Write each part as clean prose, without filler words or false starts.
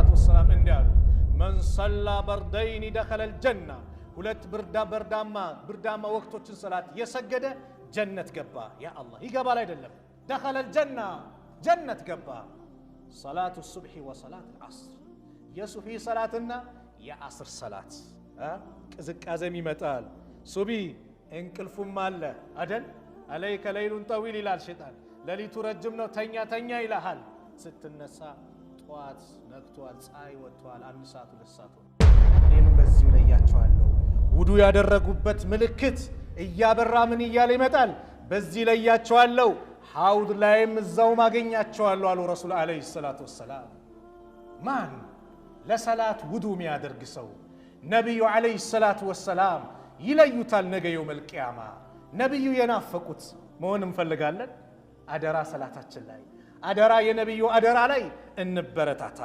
ሰላቱ ወሰላም እንዲያሉ መን ሰላ በርደይን ደኸለ አልጀና ሁለት ብርዳማ ወቅቶችን ሰላት የሰገደ ጀነት ገባ። ያ አላህ ይገባል አይደለም? ደኸለ አልጀና ጀነት ገባ። ሰላቱ ሱብሒ ወሰላት አልዓስር የሱብሒ ሰላትና የዓስር ሰላት ቅዝቃዜም ይመጣል። ሱቢ እንቅልፉም አለ አደል? አለይከ ለይሉን ጠዊል ይላል ሸይጣን። ሌሊቱ ረጅም ነው ተኛ ይልሃል። ስትነሳ ጠዋት ነግቷል፣ ፀሐይ ወጥቷል፣ 1 ሰዓት 2 ሰዓት ነው። እኔም በዚሁ ለያቸዋለሁ። ውዱ ያደረጉበት ምልክት እያበራ ምን እያለ ይመጣል? በዚህ ለያቸዋለሁ። ሐውድ ላይም እዛው ማገኛቸዋለሁ አሉ ረሱል አለይሂ ሰላቱ ወሰላም። ማን ለሰላት ውዱ የሚያደርግ ሰው ነቢዩ አለይሂ ሰላቱ ወሰላም ይለዩታል። ነገ የውመል ቂያማ ነቢዩ የናፈቁት መሆን እንፈልጋለን። አደራ ሰላታችን ላይ አደራ፣ የነቢዩ አደራ ላይ እንበረታታ።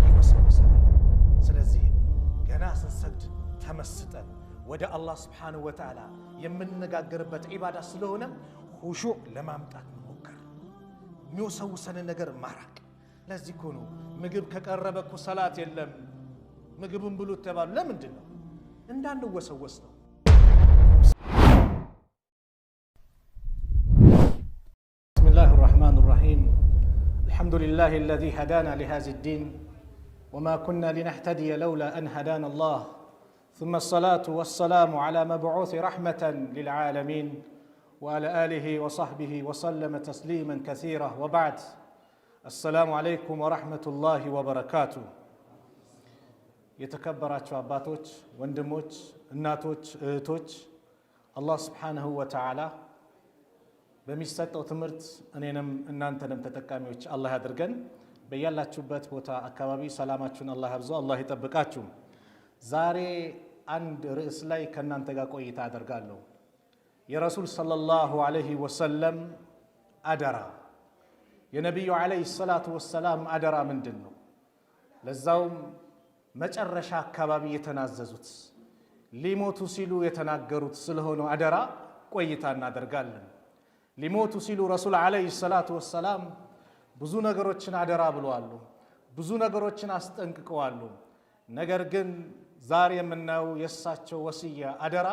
ይወሰወሳል። ስለዚህ ገና ስንሰግድ ተመስጠን ወደ አላህ ስብሓንሁ ወተዓላ የምንነጋገርበት ዒባዳ ስለሆነ ሁሹዕ ለማምጣት መሞከር፣ የሚወሰውሰንን ነገር ማራቅ። ለዚህ እኮ ነው ምግብ ከቀረበ እኮ ሰላት የለም ምግቡን ብሉ ተባሉ። ለምንድን ነው? እንዳንወሰወስ ነው። ብስሚላህ ራሕማን ራሒም አልሐምዱሊላህ አለዚ ሀዳና ሊሃዚ ዲን ወማ ኩና ሊነህተዲየ ለውላ አን ሀዳና አላህ ثم الصلاة والسلام على مبعوث رحمة للعالمين وعلى آله وصحبه وسلم تسليما كثيرا وبعد السلام عليكم ورحمة الله وبركاته የተከበራችሁ አባቶች፣ ወንድሞች፣ እናቶች፣ እህቶች አላህ ስብሓንሁ ወተዓላ በሚሰጠው ትምህርት እኔንም እናንተንም ተጠቃሚዎች አላህ ያድርገን። በያላችሁበት ቦታ አካባቢ ሰላማችሁን አላህ ያብዛው፣ አላህ ይጠብቃችሁ። ዛሬ አንድ ርዕስ ላይ ከእናንተ ጋር ቆይታ አደርጋለሁ። የረሱል ሰለላሁ ዐለይሂ ወሰለም አደራ፣ የነቢዩ ዐለይሂ ሰላቱ ወሰላም አደራ ምንድን ነው? ለዛውም መጨረሻ አካባቢ የተናዘዙት ሊሞቱ ሲሉ የተናገሩት ስለሆነ አደራ ቆይታ እናደርጋለን። ሊሞቱ ሲሉ ረሱል ዐለይሂ ሰላቱ ወሰላም ብዙ ነገሮችን አደራ ብለዋሉ፣ ብዙ ነገሮችን አስጠንቅቀዋሉ። ነገር ግን ዛሬ የምናየው የእሳቸው ወስያ አደራ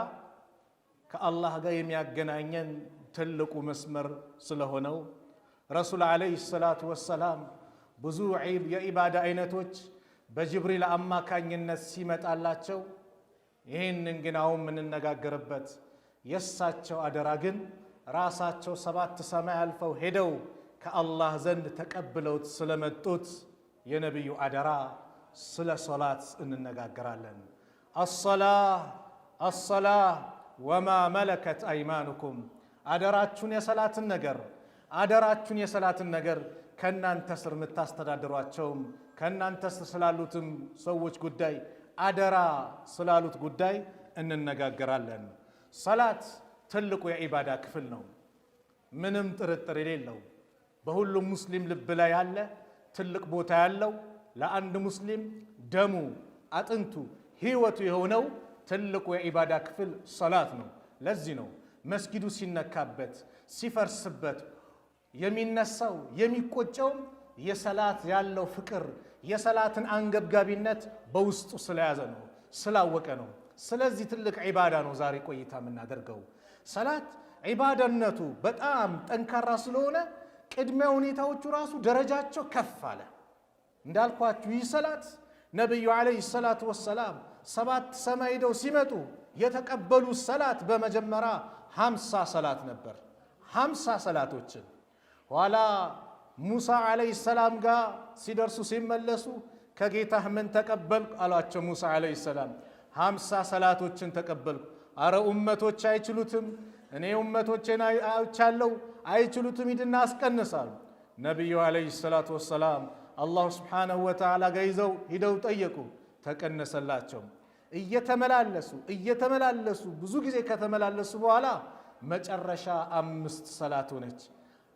ከአላህ ጋር የሚያገናኘን ትልቁ መስመር ስለሆነው ረሱል ዐለይሂ ሰላቱ ወሰላም ብዙ የኢባዳ አይነቶች በጅብሪል አማካኝነት ሲመጣላቸው፣ ይህንን ግን አሁን የምንነጋገርበት የእሳቸው አደራ ግን ራሳቸው 7 ሰማይ አልፈው ሄደው ከአላህ ዘንድ ተቀብለውት ስለመጡት የነቢዩ አደራ ስለ ሶላት እንነጋገራለን። አሰላህ ወማ መለከት አይማኑኩም፣ አደራችሁን የሰላትን ነገር ከእናንተ ስር የምታስተዳድሯቸውም ከእናንተ ስር ስላሉትም ሰዎች ጉዳይ አደራ ስላሉት ጉዳይ እንነጋገራለን። ሰላት ትልቁ የኢባዳ ክፍል ነው፣ ምንም ጥርጥር የሌለው። በሁሉም ሙስሊም ልብ ላይ ያለ ትልቅ ቦታ ያለው ለአንድ ሙስሊም ደሙ፣ አጥንቱ፣ ህይወቱ የሆነው ትልቁ የኢባዳ ክፍል ሰላት ነው። ለዚህ ነው መስጊዱ ሲነካበት ሲፈርስበት የሚነሳው የሚቆጨውም የሰላት ያለው ፍቅር የሰላትን አንገብጋቢነት በውስጡ ስለያዘ ነው፣ ስላወቀ ነው። ስለዚህ ትልቅ ዒባዳ ነው ዛሬ ቆይታ የምናደርገው። ሰላት ዒባዳነቱ በጣም ጠንካራ ስለሆነ ቅድመ ሁኔታዎቹ ራሱ ደረጃቸው ከፍ አለ። እንዳልኳችሁ ይህ ሰላት ነቢዩ ዐለይሂ ሰላቱ ወሰላም 7 ሰማይ ሄደው ሲመጡ የተቀበሉ ሰላት በመጀመሪያ 50 ሰላት ነበር። 50 ሰላቶችን ኋላ ሙሳ ዐለይሂ ሰላም ጋር ሲደርሱ ሲመለሱ ከጌታህ ምን ተቀበልኩ አሏቸው። ሙሳ ዐለይሂ ሰላም 50 ሰላቶችን ተቀበልኩ። አረ ኡመቶች አይችሉትም፣ እኔ ኡመቶቼን አይቻለሁ፣ አይችሉትም፣ ሂድና አስቀንሳሉ። ነቢዩ ዐለይሂ ሰላቱ ወሰላም አላሁ ስብሓነሁ ወተዓላ ጋር ይዘው ሂደው ጠየቁ፣ ተቀነሰላቸው። እየተመላለሱ ብዙ ጊዜ ከተመላለሱ በኋላ መጨረሻ 5 ሰላት ሆነች።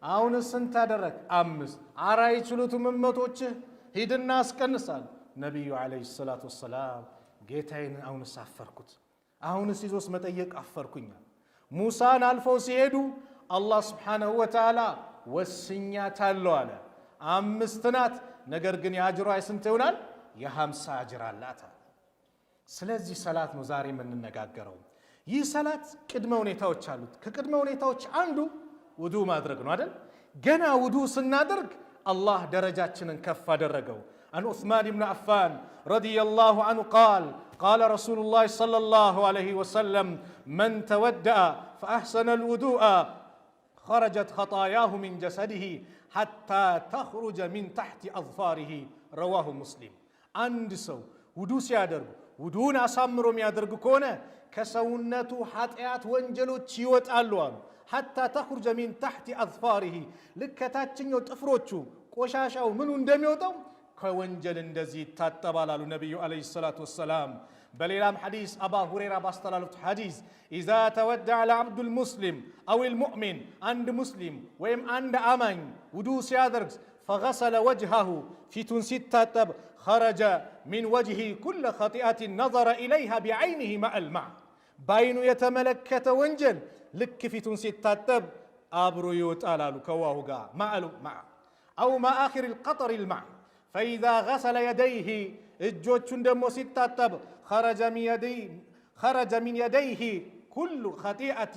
አሁን ስንት አደረክ? 5። አራ አይችሉትም እመቶችህ፣ ሂድና አስቀንሳል። ነቢዩ ዐለይሂ ሰላቱ ወሰላም ጌታዬን አሁንስ አፈርኩት፣ አሁንስ ይዞስ መጠየቅ አፈርኩኛል። ሙሳን አልፈው ሲሄዱ አላህ ስብሓነሁ ወተዓላ ወስኛታለሁ አለ። 5 ናት፣ ነገር ግን የአጅሯ ስንት ይሆናል? የ50 አጅር አላት። ስለዚህ ሰላት ነው ዛሬ የምንነጋገረው። ይህ ሰላት ቅድመ ሁኔታዎች አሉት። ከቅድመ ሁኔታዎች አንዱ ውዱ ማድረግ ነው አይደል? ገና ውዱ ስናደርግ አላህ ደረጃችንን ከፍ አደረገው። عن عثمان بن عفان رضي الله عنه قال رسول الله صلى الله عليه وسلم من تودأ فأحسن الوضوء خرجت خطاياه من جسده حتى تخرج من تحت أظفاره رواه مسلم عند سو ውዱ ሲያደርጉ ውዱን አሳምሮ የሚያደርግ ከሆነ ከሰውነቱ ኃጢአት ወንጀሎች ይወጣሉ አሉ። ሐታ ተخرج من تحت أظفاره ልከታችኛው ጥፍሮቹ ቆሻሻው ምኑ እንደሚወጣው ከወንጀል እንደዚህ ይታጠባል አሉ ነብዩ አለይሂ ሰላቱ ወሰላም። በሌላም ሐዲስ አባ ሁረይራ ባስተላለፉት ሐዲስ إذا تودع العبد المسلم أو المؤمن عند مسلم ወይም አንድ አማኝ ውዱ ሲያደርግ فغسل وجهه ፊቱን ሲታጠብ خرج من وجهه كل خطيئة نظر إليها بعينه مع الماء ባይኑ የተመለከተ ወንጀል ልክ ፊቱን ሲታጠብ አብሮ ይወጣል አሉ ከውሃው ጋር مع أو ما آخر القطر الماء فإذا غسل يديه እጆቹን ደግሞ ሲታጠብ خرج من يديه كل خطيئة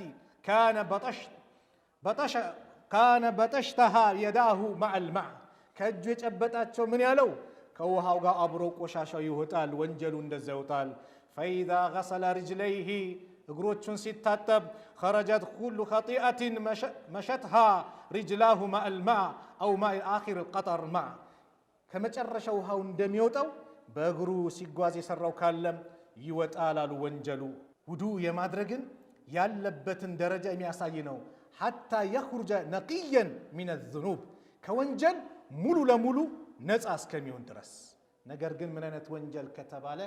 كان بطشتها يداه مع الماء ከእጁ የጨበጣቸው ምን ያለው ከውሃው ጋር አብሮ ቆሻሻው ይወጣል፣ ወንጀሉ እንደዛ ይወጣል። فإذا غسل رجليه እግሮቹን ሲታጠብ خرجت كل خطيئة مشتها رجلاه مع الماء أو مع آخر القطر ماء ከመጨረሻው ውሃው እንደሚወጣው በእግሩ ሲጓዝ የሰራው ካለም ይወጣል አሉ ወንጀሉ። ውዱ የማድረግን ያለበትን ደረጃ የሚያሳይ ነው። حتى يخرج نقيا من الذنوب ከወንጀል ሙሉ ለሙሉ ነፃ እስከሚሆን ድረስ። ነገር ግን ምን አይነት ወንጀል ከተባለ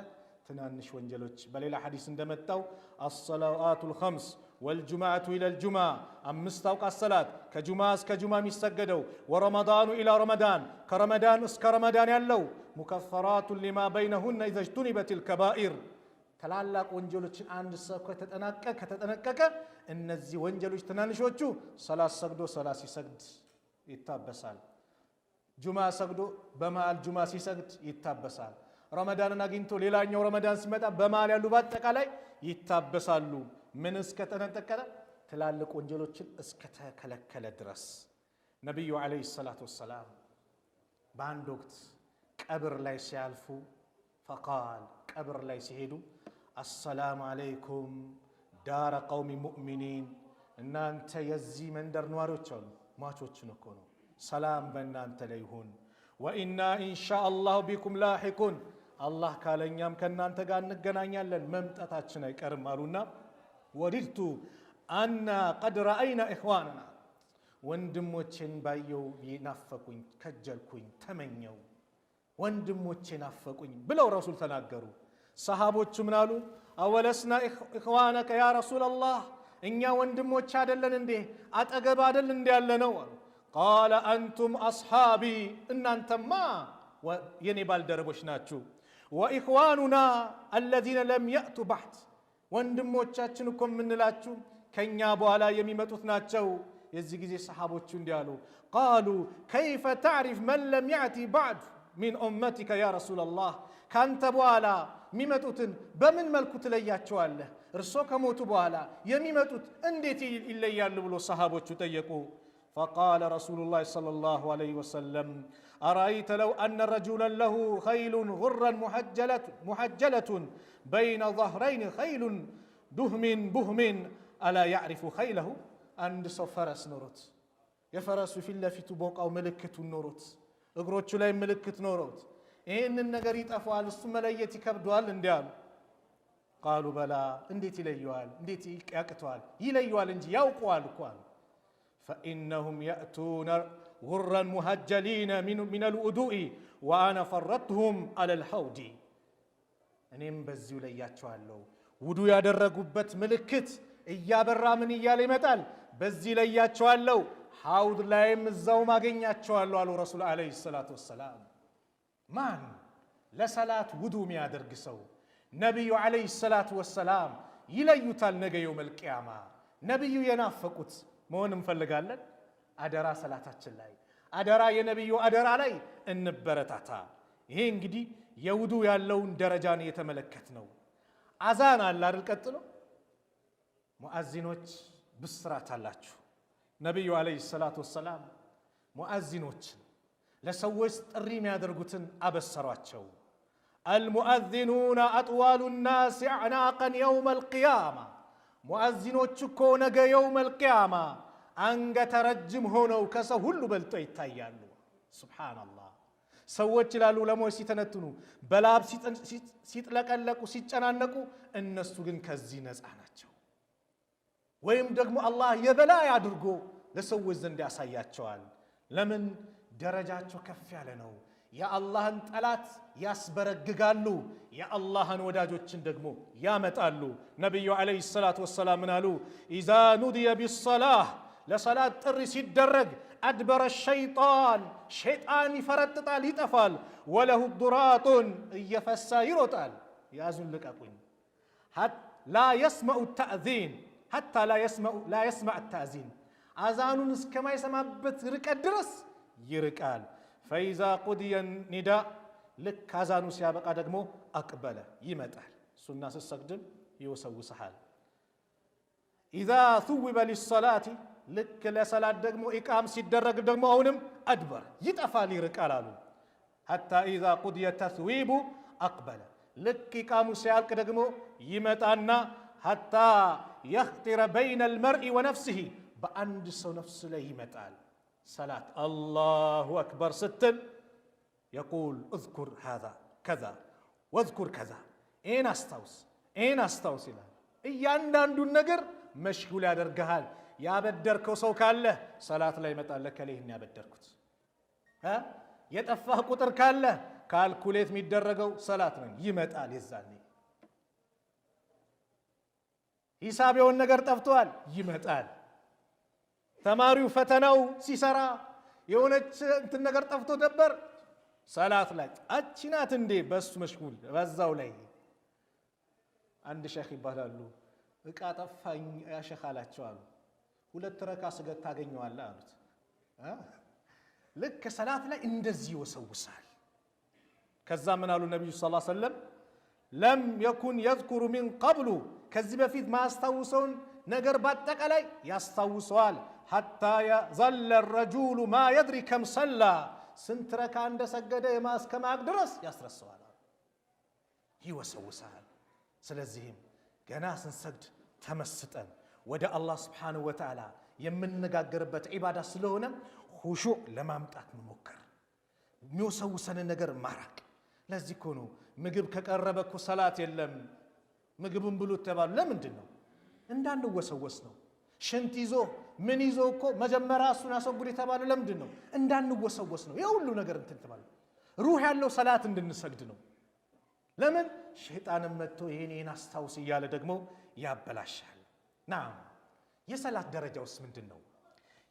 ትናንሽ ወንጀሎች በሌላ ሐዲስ እንደመጣው الصلوات الخمس والجمعة إلى الجمعة አምስት አውቃት ሰላት ከጁምዓ እስከ ጁምዓ የሚሰገደው ورمضان إلى رمضان ከረመዳን እስከ ረመዳን ያለው مكفرات لما بينهن إذا اجتنبت الكبائر ታላላቅ ወንጀሎችን አንድ ሰው ከተጠነቀቀ እነዚህ ወንጀሎች ትናንሾቹ ሰላት ሰግዶ ሰላት ሲሰግድ ይታበሳል። ጁምዓ ሰግዶ በመሃል ጁምዓ ሲሰግድ ይታበሳል። ረመዳንን አግኝቶ ሌላኛው ረመዳን ሲመጣ በመሃል ያሉ በአጠቃላይ ይታበሳሉ። ምን እስከተጠነቀቀ? ትላልቅ ወንጀሎችን እስከተከለከለ ድረስ። ነብዩ አለይሂ ሰላቱ ወሰላም በአንድ ወቅት ቀብር ላይ ሲያልፉ فقال ቀብር ላይ ሲሄዱ السلام عليكم دار قوم مؤمنين እናንተ የዚህ መንደር ነዋሪዎች አሉ ማቾችን እኮ ነው ሰላም በእናንተ ላይ ይሁን وإنا إن شاء الله بكم لاحقون አላህ ካለኛም ከናንተ ጋር እንገናኛለን መምጣታችን አይቀርም አሉና ወዲልቱ አና قد رأينا إخواننا ወንድሞቼን ባየው ይናፈቁኝ ከጀልኩኝ ተመኘው ወንድሞቼ ናፈቁኝ ብለው ረሱል ተናገሩ። ሰሃቦቹ ምን አሉ? አወለስና ኢኽዋነከ ያ ረሱላላህ እኛ ወንድሞች አይደለን እንዴ አጠገብ አይደል እንዴ ያለነው? ቃለ አንቱም አስሓቢ እናንተማ የኔ ባልደረቦች ናችሁ። ወኢኽዋኑና አለዚነ ለም የእቱ ባዕድ ወንድሞቻችን እኮ የምንላችሁ ከኛ በኋላ የሚመጡት ናቸው። የዚህ ጊዜ ሰሃቦቹ እንዲህ አሉ ቃሉ ከይፈ ተዕሪፍ መን ለም ያእቲ ባዕድ ሚን ኡመቲከ ያ ረሱላላህ ካንተ በኋላ የሚመጡትን በምን መልኩ ትለያቸዋለህ? እርሶ ከሞቱ በኋላ የሚመጡት እንዴት ይለያሉ ብሎ ሰሃቦቹ ጠየቁ። فقال رسول الله صلى الله عليه وسلم أرأيت لو أن رجلا له خيل غرا محجلة بين ظهرين خيل دهم بهم ألا يعرف خيله؟ عند فرس نورت يفرس في اللفت بوق أو ملكة النورت እግሮቹ ላይ ምልክት ኖሮት ይሄንን ነገር ይጠፋዋል እሱ መለየት ይከብደዋል እንዲያሉ ቃሉ በላ እንዴት ይለየዋል እንዴት ያቅተዋል ይለየዋል እንጂ ያውቀዋል እኮ فإنهم يأتون غرا مهجلين من الوضوء وأنا فرطهم على الحوض እኔም በዚሁ ለያቸዋለሁ ውዱ ያደረጉበት ምልክት እያበራ ምን እያለ ይመጣል በዚህ ለያቸዋለሁ ሐውድ ላይም እዛው ማገኛቸዋለሁ አሉ ረሱል አለይሂ ሰላቱ ወሰላም። ማን ለሰላት ውዱ የሚያደርግ ሰው ነብዩ አለይሂ ሰላቱ ወሰላም ይለዩታል ነገ የውመል ቂያማ። ነብዩ የናፈቁት መሆን እንፈልጋለን። አደራ ሰላታችን ላይ አደራ የነብዩ አደራ ላይ እንበረታታ። ይሄ እንግዲህ የውዱ ያለውን ደረጃን የተመለከትነው። አዛን አለ አይደል? ቀጥሎ ሙአዚኖች ብስራት አላችሁ። ነብዩ አለይሂ ሰላቱ ወሰላም ሙአዚኖችን ለሰዎች ጥሪ የሚያደርጉትን አበሰሯቸው። አልሙአዚኑና አጥዋሉ ናስ አዕናቀን የውም አልቅያማ፣ ሙአዚኖች እኮ ነገ የውም አልቅያማ አንገተ ረጅም ሆነው ከሰው ሁሉ በልጠው ይታያሉ። ሱብሓነላህ። ሰዎች ይላሉ ዑለሞች ሲተነትኑ በላብ ሲጥለቀለቁ ሲጨናነቁ፣ እነሱ ግን ከዚህ ነፃ ናቸው። ወይም ደግሞ አላህ የበላይ አድርጎ ለሰዎች ዘንድ ያሳያቸዋል። ለምን? ደረጃቸው ከፍ ያለ ነው። የአላህን ጠላት ያስበረግጋሉ፣ የአላህን ወዳጆችን ደግሞ ያመጣሉ። ነቢዩ ዓለይሂ ሰላቱ ወሰላም ምን አሉ? ኢዛ ኑድየ ቢሰላህ፣ ለሰላት ጥሪ ሲደረግ አድበረ ሸይጣን፣ ሸይጣን ይፈረጥጣል ይጠፋል። ወለሁ ዱራጡን፣ እየፈሳ ይሮጣል። ያዙን ልቀቁኝ። ላ የስመዑ ተእዚን፣ ሐታ ላ የስመዕ ተእዚን፣ አዛኑን እስከማይሰማበት ርቀት ድረስ ይርቃል። ፈኢዛ ቁድየ ኒዳ፣ ልክ አዛኑ ሲያበቃ ደግሞ አቅበለ ይመጣል። ሱና ስትሰግድም ይወሰውስሃል። ኢዛ ثውበ ሊሰላቲ፣ ልክ ለሰላት ደግሞ ኢቃም ሲደረግ ደግሞ አሁንም አድበር ይጠፋል ይርቃል አሉ። ሐታ ኢዛ ቁድየ ተስዊቡ አቅበለ፣ ልክ ኢቃሙ ሲያልቅ ደግሞ ይመጣና ሐታ የኽጢረ በይነ አልመርኢ ወነፍሲሂ፣ በአንድ ሰው ነፍስ ላይ ይመጣል። ሰላት አላሁ አክበር ስትል የቁል እዝኩር ሃዛ ከዛ ወዝኩር ከዛ፣ ይህን አስታውስ ይህን አስታውስ ይላል። እያንዳንዱን ነገር መሽጉል ያደርግሃል። ያበደርከው ሰው ካለ ሰላት ላይ ይመጣል። ለከሌህን ያበደርኩት የጠፋህ ቁጥር ካለ ካልኩሌት የሚደረገው ሰላት ነው ይመጣል። የዛኔ ሂሳብ የሆን ነገር ጠፍቷል ይመጣል። ተማሪው ፈተናው ሲሰራ የሆነች እንትን ነገር ጠፍቶ ነበር፣ ሰላት ላይ አቺ ናት እንዴ በሱ መሽጉል በዛው ላይ። አንድ ሼኽ ይባላሉ። እቃ ጠፋኝ ያ ሼኽ አላቸው አሉ። 2 ረካ ስገድ ታገኘዋለህ አሉት። ልክ ሰላት ላይ እንደዚህ ይወሰውሳል። ከዛ ምን አሉ ነብዩ ሰለላሁ ዐለይሂ ወሰለም? ለም የኩን የዝኩሩ ሚን ቀብሉ፣ ከዚህ በፊት ማያስታውሰውን ነገር በአጠቃላይ ያስታውሰዋል። ሐታ የዘለ ረጁሉ ማ የድሪ ከም ሰላ፣ ስንት ረካ እንደሰገደ የማስከማቅ ድረስ ያስረሰዋል፣ ይወሰውሳል። ስለዚህም ገና ስንሰግድ ተመስጠን ወደ አላህ ስብሓንሁ ወተዓላ የምንነጋገርበት ዒባዳ ስለሆነ ሁሹዕ ለማምጣት መሞከር፣ የሚወሰውሰንን ነገር ማራቅ። ለዚህ እኮ ነው ምግብ ከቀረበ እኮ ሰላት የለም ምግብን ብሉት ተባሉ። ለምንድን ነው? እንዳንወሰወስ ነው። ሽንት ይዞ ምን ይዞ እኮ መጀመሪያ እሱን አስወግድ የተባለ ለምንድን ነው? እንዳንወሰወስ ነው። የሁሉ ነገር እንትን ተባለ። ሩህ ያለው ሰላት እንድንሰግድ ነው። ለምን? ሸይጣንም መጥቶ ይሄን አስታውስ እያለ ደግሞ ያበላሻል። ናም የሰላት ደረጃውስ ምንድን ነው?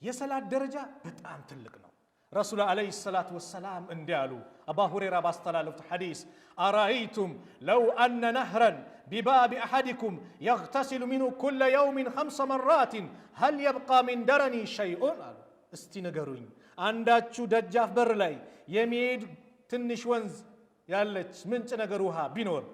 የሰላት ደረጃ በጣም ትልቅ ነው። ረሱል ዓለይሂ ሰላቱ ወሰላም እንዲህ አሉ። አባ ሁረይራ ባስተላለፉት ሐዲስ አራአይቱም ለው አነ ነህረን ቢባቢ አሐዲኩም የግተሲሉ ሚንሁ ኩለ የውሚን 5 መራትን ሀል የብቃ ሚን ደረኒ ሸይኡን አሉ። እስቲ ንገሩኝ፣ አንዳችሁ ደጃፍ በር ላይ የሚሄድ ትንሽ ወንዝ ያለች ምንጭ ነገር ውሃ ቢኖር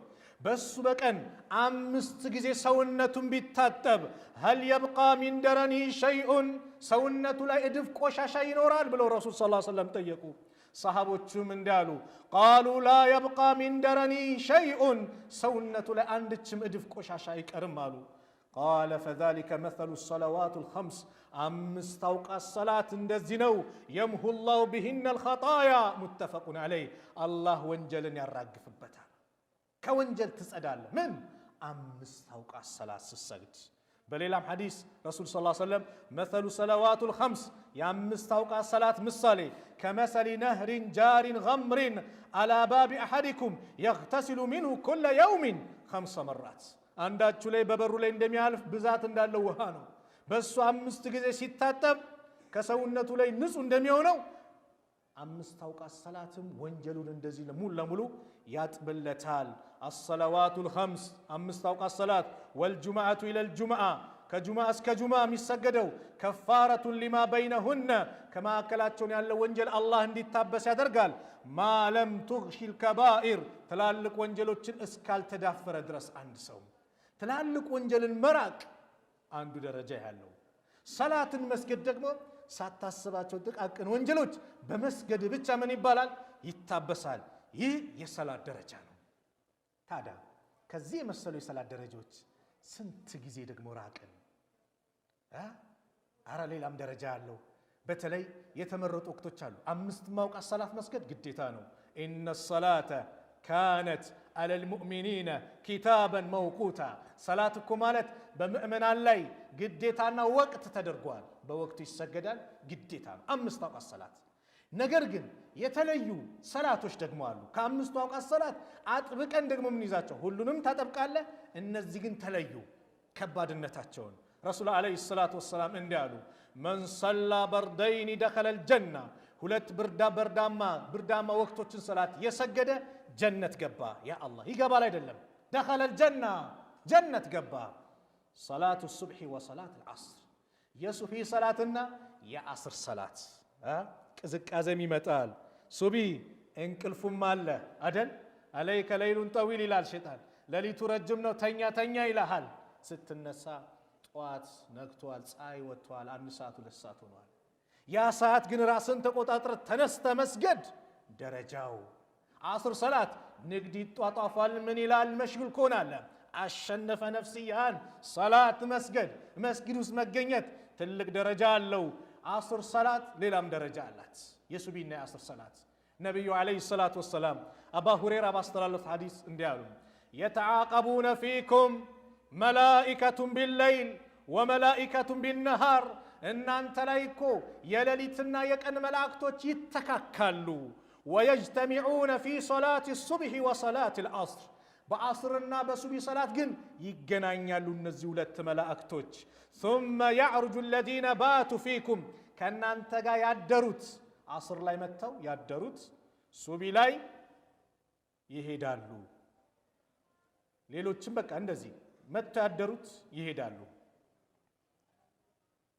በሱ በቀን 5 ጊዜ ሰውነቱን ቢታጠብ ሀል የብቃ ሚን ደረኒ ሸይኡን፣ ሰውነቱ ላይ እድፍ ቆሻሻ ይኖራል ብለው ረሱል ሰለላሁ ዐለይሂ ወሰለም ጠየቁ። ሰሃቦቹም እንዳሉ ቃሉ ላ የብቃ ሚን ደረኒ ሸይኡን፣ ሰውነቱ ላይ አንድችም እድፍ ቆሻሻ አይቀርም አሉ። ቃለ ፈዛሊከ መሰሉ ሰለዋቱል ኸምስ፣ 5 አውቃት ሰላት እንደዚህ ነው። የምሁ ላሁ ቢሂነ አልኸጣያ ሙተፈቁን ዐለይህ፣ አላህ ወንጀልን ያራግፍበታል። ከወንጀል ትጸዳለህ። ምን 5 አውቃት ሰላት ስትሰግድ። በሌላም ሐዲስ ረሱል ሰለላሁ ዐለይሂ ወሰለም መሰሉ ሰለዋቱል ኸምስ፣ የ5 አውቃት ሰላት ምሳሌ ከመሰሊ ነህሪን ጃሪን ገምሪን አላ ባቢ አሐዲኩም የግተሲሉ ሚንሁ ኩለ የውሚን 5 መራት፣ አንዳችሁ ላይ በበሩ ላይ እንደሚያልፍ ብዛት እንዳለው ውሃ ነው። በሱ 5 ጊዜ ሲታጠብ ከሰውነቱ ላይ ንጹህ እንደሚሆነው 5 አውቃት ሰላትም ወንጀሉን እንደዚህ ሙሉ ለሙሉ ያጥብለታል። አሰለዋቱል ኸምስ 5 አውቃት ሰላት፣ ወልጁምዓቱ ኢለል ጁምዓ፣ ከጁማ እስከ ጁማ የሚሰገደው ከፋረቱን ሊማ በይነሁነ ከማዕከላቸውን ያለው ወንጀል አላህ እንዲታበስ ያደርጋል። ማለም ቱግሺል ከባኢር ትላልቅ ወንጀሎችን እስካልተዳፈረ ድረስ አንድ ሰው ትላልቅ ወንጀልን መራቅ አንዱ ደረጃ ያለው። ሰላትን መስገድ ደግሞ ሳታስባቸው ጥቃቅን ወንጀሎች በመስገድ ብቻ ምን ይባላል? ይታበሳል። ይህ የሰላት ደረጃ ነው። ታዲያ ከዚህ የመሰሉ የሰላት ደረጃዎች ስንት ጊዜ ደግሞ ራቅን? አረ ሌላም ደረጃ ያለው በተለይ የተመረጡ ወቅቶች አሉ። 5 ማውቃት ሰላት መስገድ ግዴታ ነው። ኢነ ሰላተ ካነት አለል ሙእሚኒነ ኪታበን መውቁታ። ሰላት እኮ ማለት በምእመናን ላይ ግዴታና ወቅት ተደርጓል። በወቅቱ ይሰገዳል፣ ግዴታ ነው 5 አውቃት ሰላት። ነገር ግን የተለዩ ሰላቶች ደግሞ አሉ። ከ5 አውቃት ሰላት አጥብቀን ደግሞ ምን ይዛቸው ሁሉንም ታጠብቃለህ። እነዚህ ግን ተለዩ ከባድነታቸውን። ረሱል ዓለይሂ ሰላቱ ወሰላም እንዲህ አሉ፣ መን ሰላ በርደይኒ ደኸለል ጀና። 2 ብርዳማ ወቅቶችን ሰላት የሰገደ ጀነት ገባ። ያ አላህ ይገባል አይደለም፣ ደኸለል ጀና ጀነት ገባ። ሰላቱ ሱብሒ ወሰላት አልዓስር፣ የሱብሒ ሰላትና የአስር ሰላት። ቅዝቃዜም ይመጣል። ሱቢ እንቅልፉም አለ አደል። አለይከ ለይሉን ጠዊል ይላል ሸይጣን። ሌሊቱ ረጅም ነው ተኛ ይልሃል። ስትነሳ ጠዋት ነግቷል፣ ፀሐይ ወጥቷል፣ 1 ሰዓት 2 ሰዓት ሆኗል። ያ ሰዓት ግን ራስን ተቆጣጥረ ተነስተ መስገድ ደረጃው። አስር ሰላት ንግድ ይጧጧፋል፣ ምን ይላል መሽጉል ከሆናለ አሸነፈ ነፍስያን። ሰላት መስጊድ ውስጥ መገኘት ትልቅ ደረጃ አለው። አስር ሰላት ሌላም ደረጃ አላት። የሱቢና የአስር ሰላት ነቢዩ ዓለይሂ ሰላቱ ወሰላም አባ ሁረይራ ባስተላለፉት ሐዲስ እንዲህ አሉ፣ የተዓቀቡነ ፊኩም መላኢከቱን ቢለይል ወመላኢከቱን ቢነሃር። እናንተ ላይ እኮ የሌሊትና የቀን መላእክቶች ይተካካሉ። ወየጅተሚዑነ ፊ ሰላት ሱብሒ ወሰላት አልዓስር። በአስርና በሱቢ ሰላት ግን ይገናኛሉ እነዚህ 2 መላእክቶች። ثم يعرج الذين باتوا فيكم ከእናንተ ጋር ያደሩት አስር ላይ መጥተው ያደሩት ሱቢ ላይ ይሄዳሉ። ሌሎችም በቃ እንደዚህ መጥተው ያደሩት ይሄዳሉ።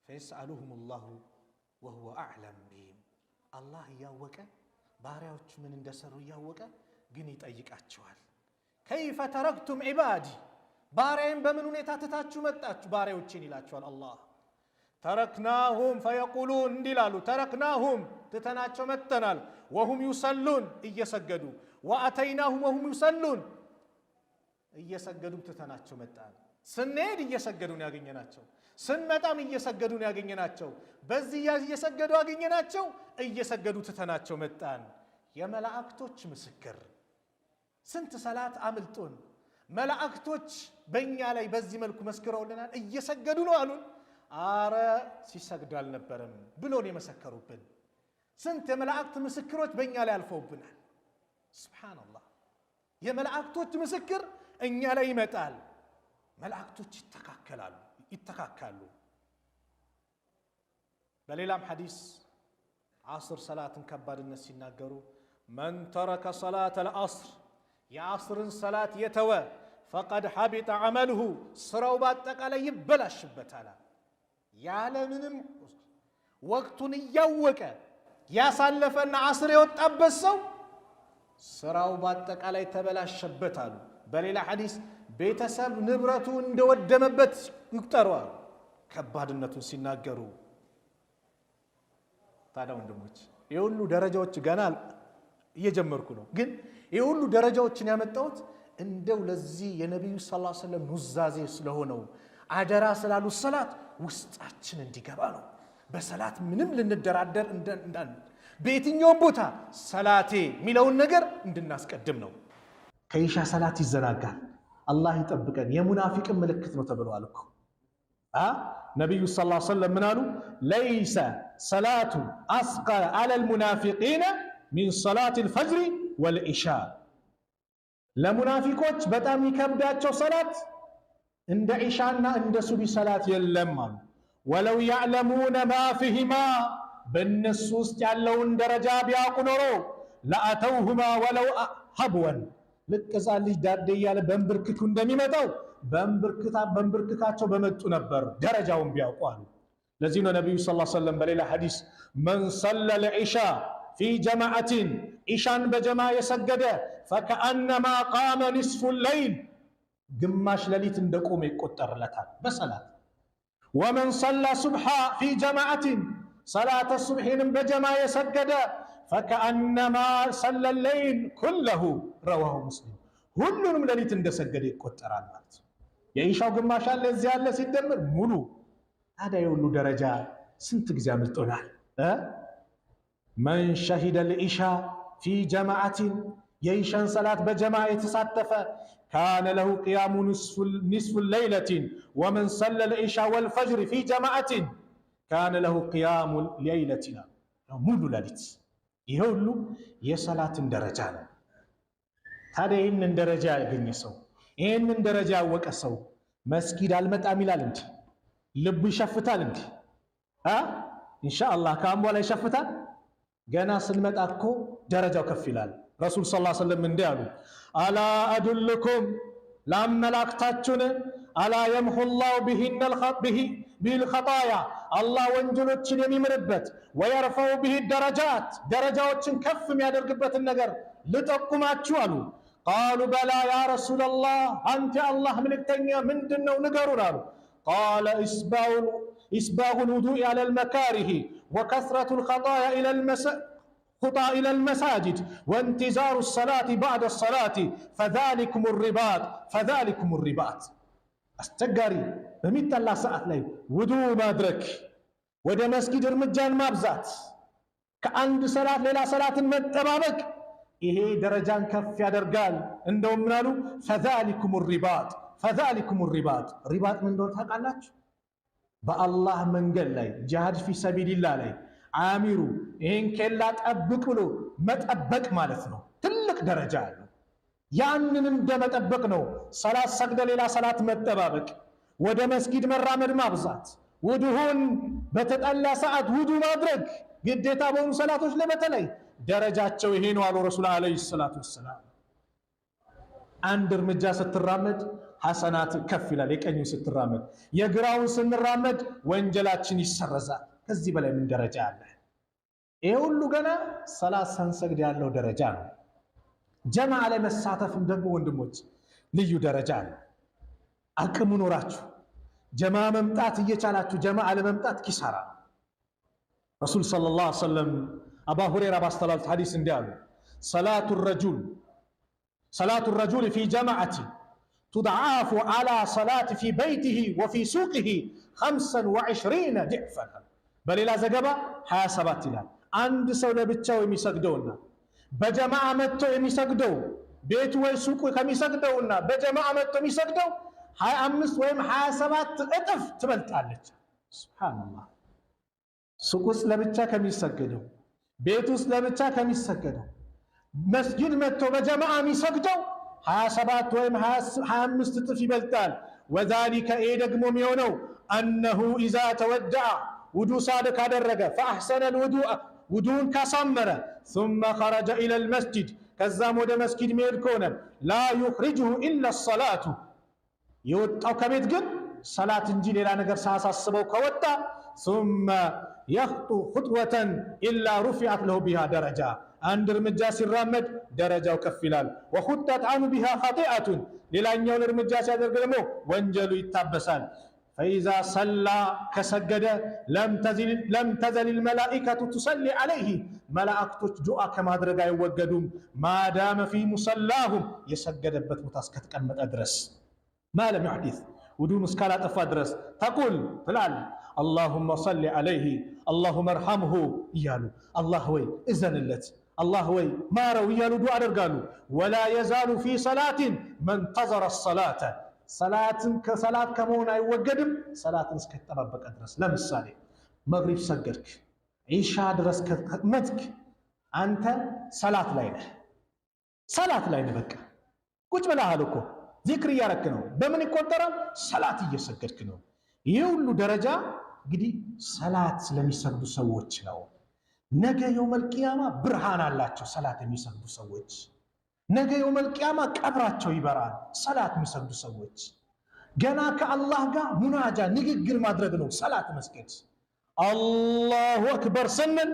فيسألهم الله وهو أعلم بهم። አላህ እያወቀ ባሪያዎች ምን እንደሰሩ እያወቀ ግን ይጠይቃቸዋል። كيف تركتم عبادي ባሪያዬን በምን ሁኔታ ትታችሁ መጣችሁ ባሪያዎችን ይላቸዋል አላህ። ተረክናሁም ፈየቁሉን እንዲላሉ ተረክናሁም ትተናቸው መጥተናል። ወሁም ዩሰሉን እየሰገዱ ወአተይናሁም ወሁም ዩሰሉን እየሰገዱ ትተናቸው መጣን። ስንሄድ እየሰገዱን ያገኘናቸው፣ ስንመጣም እየሰገዱን ያገኘናቸው፣ በዚህ እየሰገዱ ያገኘናቸው፣ እየሰገዱ ትተናቸው መጣን። የመላእክቶች ምስክር። ስንት ሰላት አምልጦን መላእክቶች በእኛ ላይ በዚህ መልኩ መስክረውልናል። እየሰገዱ ነው አሉን። አረ ሲሰግዱ አልነበረም ብሎን የመሰከሩብን ስንት የመላእክት ምስክሮች በእኛ ላይ አልፈውብናል። ሱብሓነላህ። የመላእክቶች ምስክር እኛ ላይ ይመጣል። መላእክቶች ይተካካሉ። በሌላም ሐዲስ ዓስር ሰላትን ከባድነት ሲናገሩ መን ተረከ ሰላት አልዓስር የዓስርን ሰላት የተወ ፈቀድ ሐቢጠ ዐመልሁ ስራው በአጠቃላይ ይበላሽበታል። ያለምንም ወቅቱን እያወቀ ያሳለፈና ዓስር የወጣበት ሰው ስራው በአጠቃላይ ተበላሸበታል። በሌላ ሐዲስ ቤተሰብ ንብረቱ እንደወደመበት ይቁጠረዋል። ከባድነቱን ሲናገሩ ታዲያ ወንድሞች የሁሉ ደረጃዎች ገና እየጀመርኩ ነው፣ ግን የሁሉ ደረጃዎችን ያመጣሁት እንደው ለዚህ የነቢዩ ሰለላሁ ዐለይሂ ወሰለም ኑዛዜ ስለሆነው አደራ ስላሉ ሰላት ውስጣችን እንዲገባ ነው። በሰላት ምንም ልንደራደር እንዳን በየትኛውም ቦታ ሰላቴ የሚለውን ነገር እንድናስቀድም ነው። ከኢሻ ሰላት ይዘናጋል። አላህ ይጠብቀን። የሙናፊቅን ምልክት ነው ተብሏል እኮ ነቢዩ ሰለላሁ ዐለይሂ ወሰለም ምን አሉ? ለይሰ ሰላቱ አስቀለ ዐለል ሙናፊቂነ ሚን ሰላቲል ፈጅሪ ወልኢሻ። ለሙናፊቆች በጣም ይከብዳቸው ሰላት እንደ ኢሻና እንደ ሱቢ ሰላት የለም አሉ። ወለው ያዕለሙነ ማ ፊሂማ በእነሱ ውስጥ ያለውን ደረጃ ቢያውቁ ኖሮ ለአተውሁማ ወለው ሀብወን ልክ ሕፃን ልጅ ዳዴ እያለ በንብርክኩ እንደሚመጣው በንብርክካቸው በመጡ ነበር ደረጃውን ቢያውቁ አሉ። ለዚህ ነው ነቢዩ ሰለላሁ ዐለይሂ ወሰለም በሌላ ሐዲስ መን ሰለ ልዒሻ ፊ ጀማዓትን ኢሻን በጀማ የሰገደ ፈከአነማ ቃመ ኒስፉ ለይል ግማሽ ሌሊት እንደቆመ ይቆጠርለታል በሰላት። ወመን ሰላ ሱብሓ ፊ ጀማዓትን ሰላተ ሱብሒንም በጀማ የሰገደ ፈከአነማ ሰለ ለይል ኩለሁ ረዋሁ ሙስሊም ሁሉንም ሌሊት እንደሰገደ ይቆጠራል ማለት ነው። የኢሻው ግማሽ አለ እዚህ ያለ ሲደምር ሙሉ። ታዲያ የሁሉ ደረጃ ስንት ጊዜ አምልጦናል? መን ሸሂደ ልኢሻ ፊ ጀማዓትን የኢሻን ሰላት በጀማ የተሳተፈ ካነ ለሁ ቅያሙ ኒስፉ ለይለትን ወመን ሰለ ልኢሻ ወልፈጅር ፊ ጀማዓትን ካነ ለሁ ቅያሙ ሌይለትን ሙሉ ሌሊት። ይሄ ሁሉ የሰላትን ደረጃ ነው። ታዲያ ይህንን ደረጃ ያገኘ ሰው ይህንን ደረጃ ያወቀ ሰው መስጊድ አልመጣም ይላል እንዲ? ልቡ ይሸፍታል እንዲ? ኢንሻአላህ ከአሁን በኋላ ይሸፍታል። ገና ስንመጣ እኮ ደረጃው ከፍ ይላል። ረሱል ሰለላሁ ዐለይሂ ወሰለም እንዲህ አሉ፣ አላ አዱልኩም ላመላክታችሁን፣ አላ የምሑ ላሁ ቢሂል ኸጣያ አላህ ወንጀሎችን የሚምርበት፣ ወየርፈዑ ቢሂ ደረጃት ደረጃዎችን ከፍ የሚያደርግበትን ነገር ልጠቁማችሁ አሉ። ቃሉ በላ ያ ረሱለላህ አንተ አላህ ምልክተኛ ምንድነው ንገሩን አሉ። ቃለ ኢስባጉል ውዱእ ዐለል መካሪህ ወከስረቱል ኸጣያ ኢለል መሳጅድ ወንቲዛሩ ሰላቲ ባዕደ ሰላቲ ፈዛሊኩም ሪባጥ። አስቸጋሪ በሚጠላ ሰዓት ላይ ውዱእ ማድረግ፣ ወደ መስጊድ እርምጃን ማብዛት፣ ከአንድ ሰላት ሌላ ሰላትን መጠባበቅ፣ ይሄ ደረጃን ከፍ ያደርጋል። እንደውም ምናሉ ፈዛሊኩም ሪባጥ። ሪባጥ ምን እንደሆነ ታውቃላችሁ? በአላህ መንገድ ላይ ጂሃድ ፊ ሰቢልላህ ላይ አሚሩ ይሄን ኬላ ጠብቅ ብሎ መጠበቅ ማለት ነው። ትልቅ ደረጃ አለው። ያንን እንደመጠበቅ ነው ሰላት ሰግደ ሌላ ሰላት መጠባበቅ፣ ወደ መስጊድ መራመድ ማብዛት፣ ውዱሁን በተጠላ ሰዓት ውዱ ማድረግ፣ ግዴታ በሆኑ ሰላቶች ላይ በተለይ ደረጃቸው ይሄ ነው አሉ ረሱል አለይሂ ሰላቱ ወሰላም። አንድ እርምጃ ስትራመድ ሐሰናት ከፍ ይላል። የቀኙን ስትራመድ፣ የግራውን ስንራመድ ወንጀላችን ይሰረዛል። ከዚህ በላይ ምን ደረጃ አለ? ይሄ ሁሉ ገና ሰላት ሳንሰግድ ያለው ደረጃ ነው። ጀማዓ ላይ መሳተፍም ደግሞ ወንድሞች ልዩ ደረጃ አለ። አቅሙ ኖራችሁ ጀማዓ መምጣት እየቻላችሁ ጀማዓ ለመምጣት ኪሳራ። ረሱል ሰለላሁ ዐለይሂ ወሰለም አባ ሁረይራ ባስተላለፉት ሐዲስ እንዲህ አሉ፣ ሰላቱ ረጁል ፊ ጀማዓቲ ቱድዓፉ ዐላ ሰላት ፊ በይቲሂ ወፊ ሱቂሂ 25 ዲዕፈን። በሌላ ዘገባ 27 ይላል። አንድ ሰው ለብቻው የሚሰግደውና በጀማዓ መጥቶ የሚሰግደው ቤቱ ወይ ሱቁ ከሚሰግደውና በጀማዓ መጥቶ የሚሰግደው 25 ወይም 27 እጥፍ ትበልጣለች። ሱብሃንአላህ። ሱቁ ውስጥ ለብቻ ከሚሰገደው፣ ቤት ውስጥ ለብቻ ከሚሰገደው፣ መስጊድ መጥቶ በጀማዓ የሚሰግደው 27 ወይም 25 እጥፍ ይበልጣል። ወዛሊከ ይሄ ደግሞ የሚሆነው አነሁ ኢዛ ተወደዐ ውዱ ሳድ ካደረገ ፈአሕሰነል ውዱን ካሳመረ ثم خرج إلى المسجد ከዛም ወደ መስጊድ መሄድ ከሆነ ላ ዩኽሪጅሁ ኢላ ሰላቱ የወጣው ከቤት ግን ሰላት እንጂ ሌላ ነገር ሳያሳስበው ከወጣ ثم يخطو خطوة إلا رفعت له بها ደረጃ አንድ እርምጃ ሲራመድ ደረጃው ከፍ ይላል። ወኹጠት ዐንሁ ቢሃ ኸጢአቱ ሌላኛውን እርምጃ ሲያደርግ ደግሞ ወንጀሉ ይታበሳል። ፈኢዛ ሰላ ከሰገደ ለም ተዘሊል መላኢከቱ ቱሰሊ ዐለይህ መላእክቶች ዱዓ ከማድረግ አይወገዱም። ማዳመ ፊ ሙሰላሁም የሰገደበት ቦታ እስከተቀመጠ ድረስ ማለም ዩሕዲስ ውዱን እስካላጠፋ ድረስ ተቁል ትላል አላሁመ ሰሊ ዐለይህ አላሁመ እርሐምሁ እያሉ አላህ ወይ እዘንለት፣ አላህ ወይ ማረው እያሉ ዱዓ አደርጋሉ። ወላ የዛሉ ፊ ሰላትን መንተዘረ ሰላተ ሰላትን ከሰላት ከመሆን አይወገድም ሰላትን እስከተጠባበቀ ድረስ። ለምሳሌ መግሪብ ሰገድክ ዒሻ ድረስ ከመትክ አንተ ሰላት ላይ ነህ። በቃ ቁጭ ብለሃል እኮ ዚክር እያረክ ነው። በምን ይቆጠራል? ሰላት እየሰገድክ ነው። ይህ ሁሉ ደረጃ እንግዲህ ሰላት ስለሚሰግዱ ሰዎች ነው። ነገ የውመል ቂያማ ብርሃን አላቸው ሰላት የሚሰግዱ ሰዎች። ነገ የውመል ቂያማ ቀብራቸው ይበራል። ሰላት የሚሰግዱ ሰዎች ገና ከአላህ ጋር ሙናጃ ንግግር ማድረግ ነው ሰላት መስገድ። አላሁ አክበር ስንል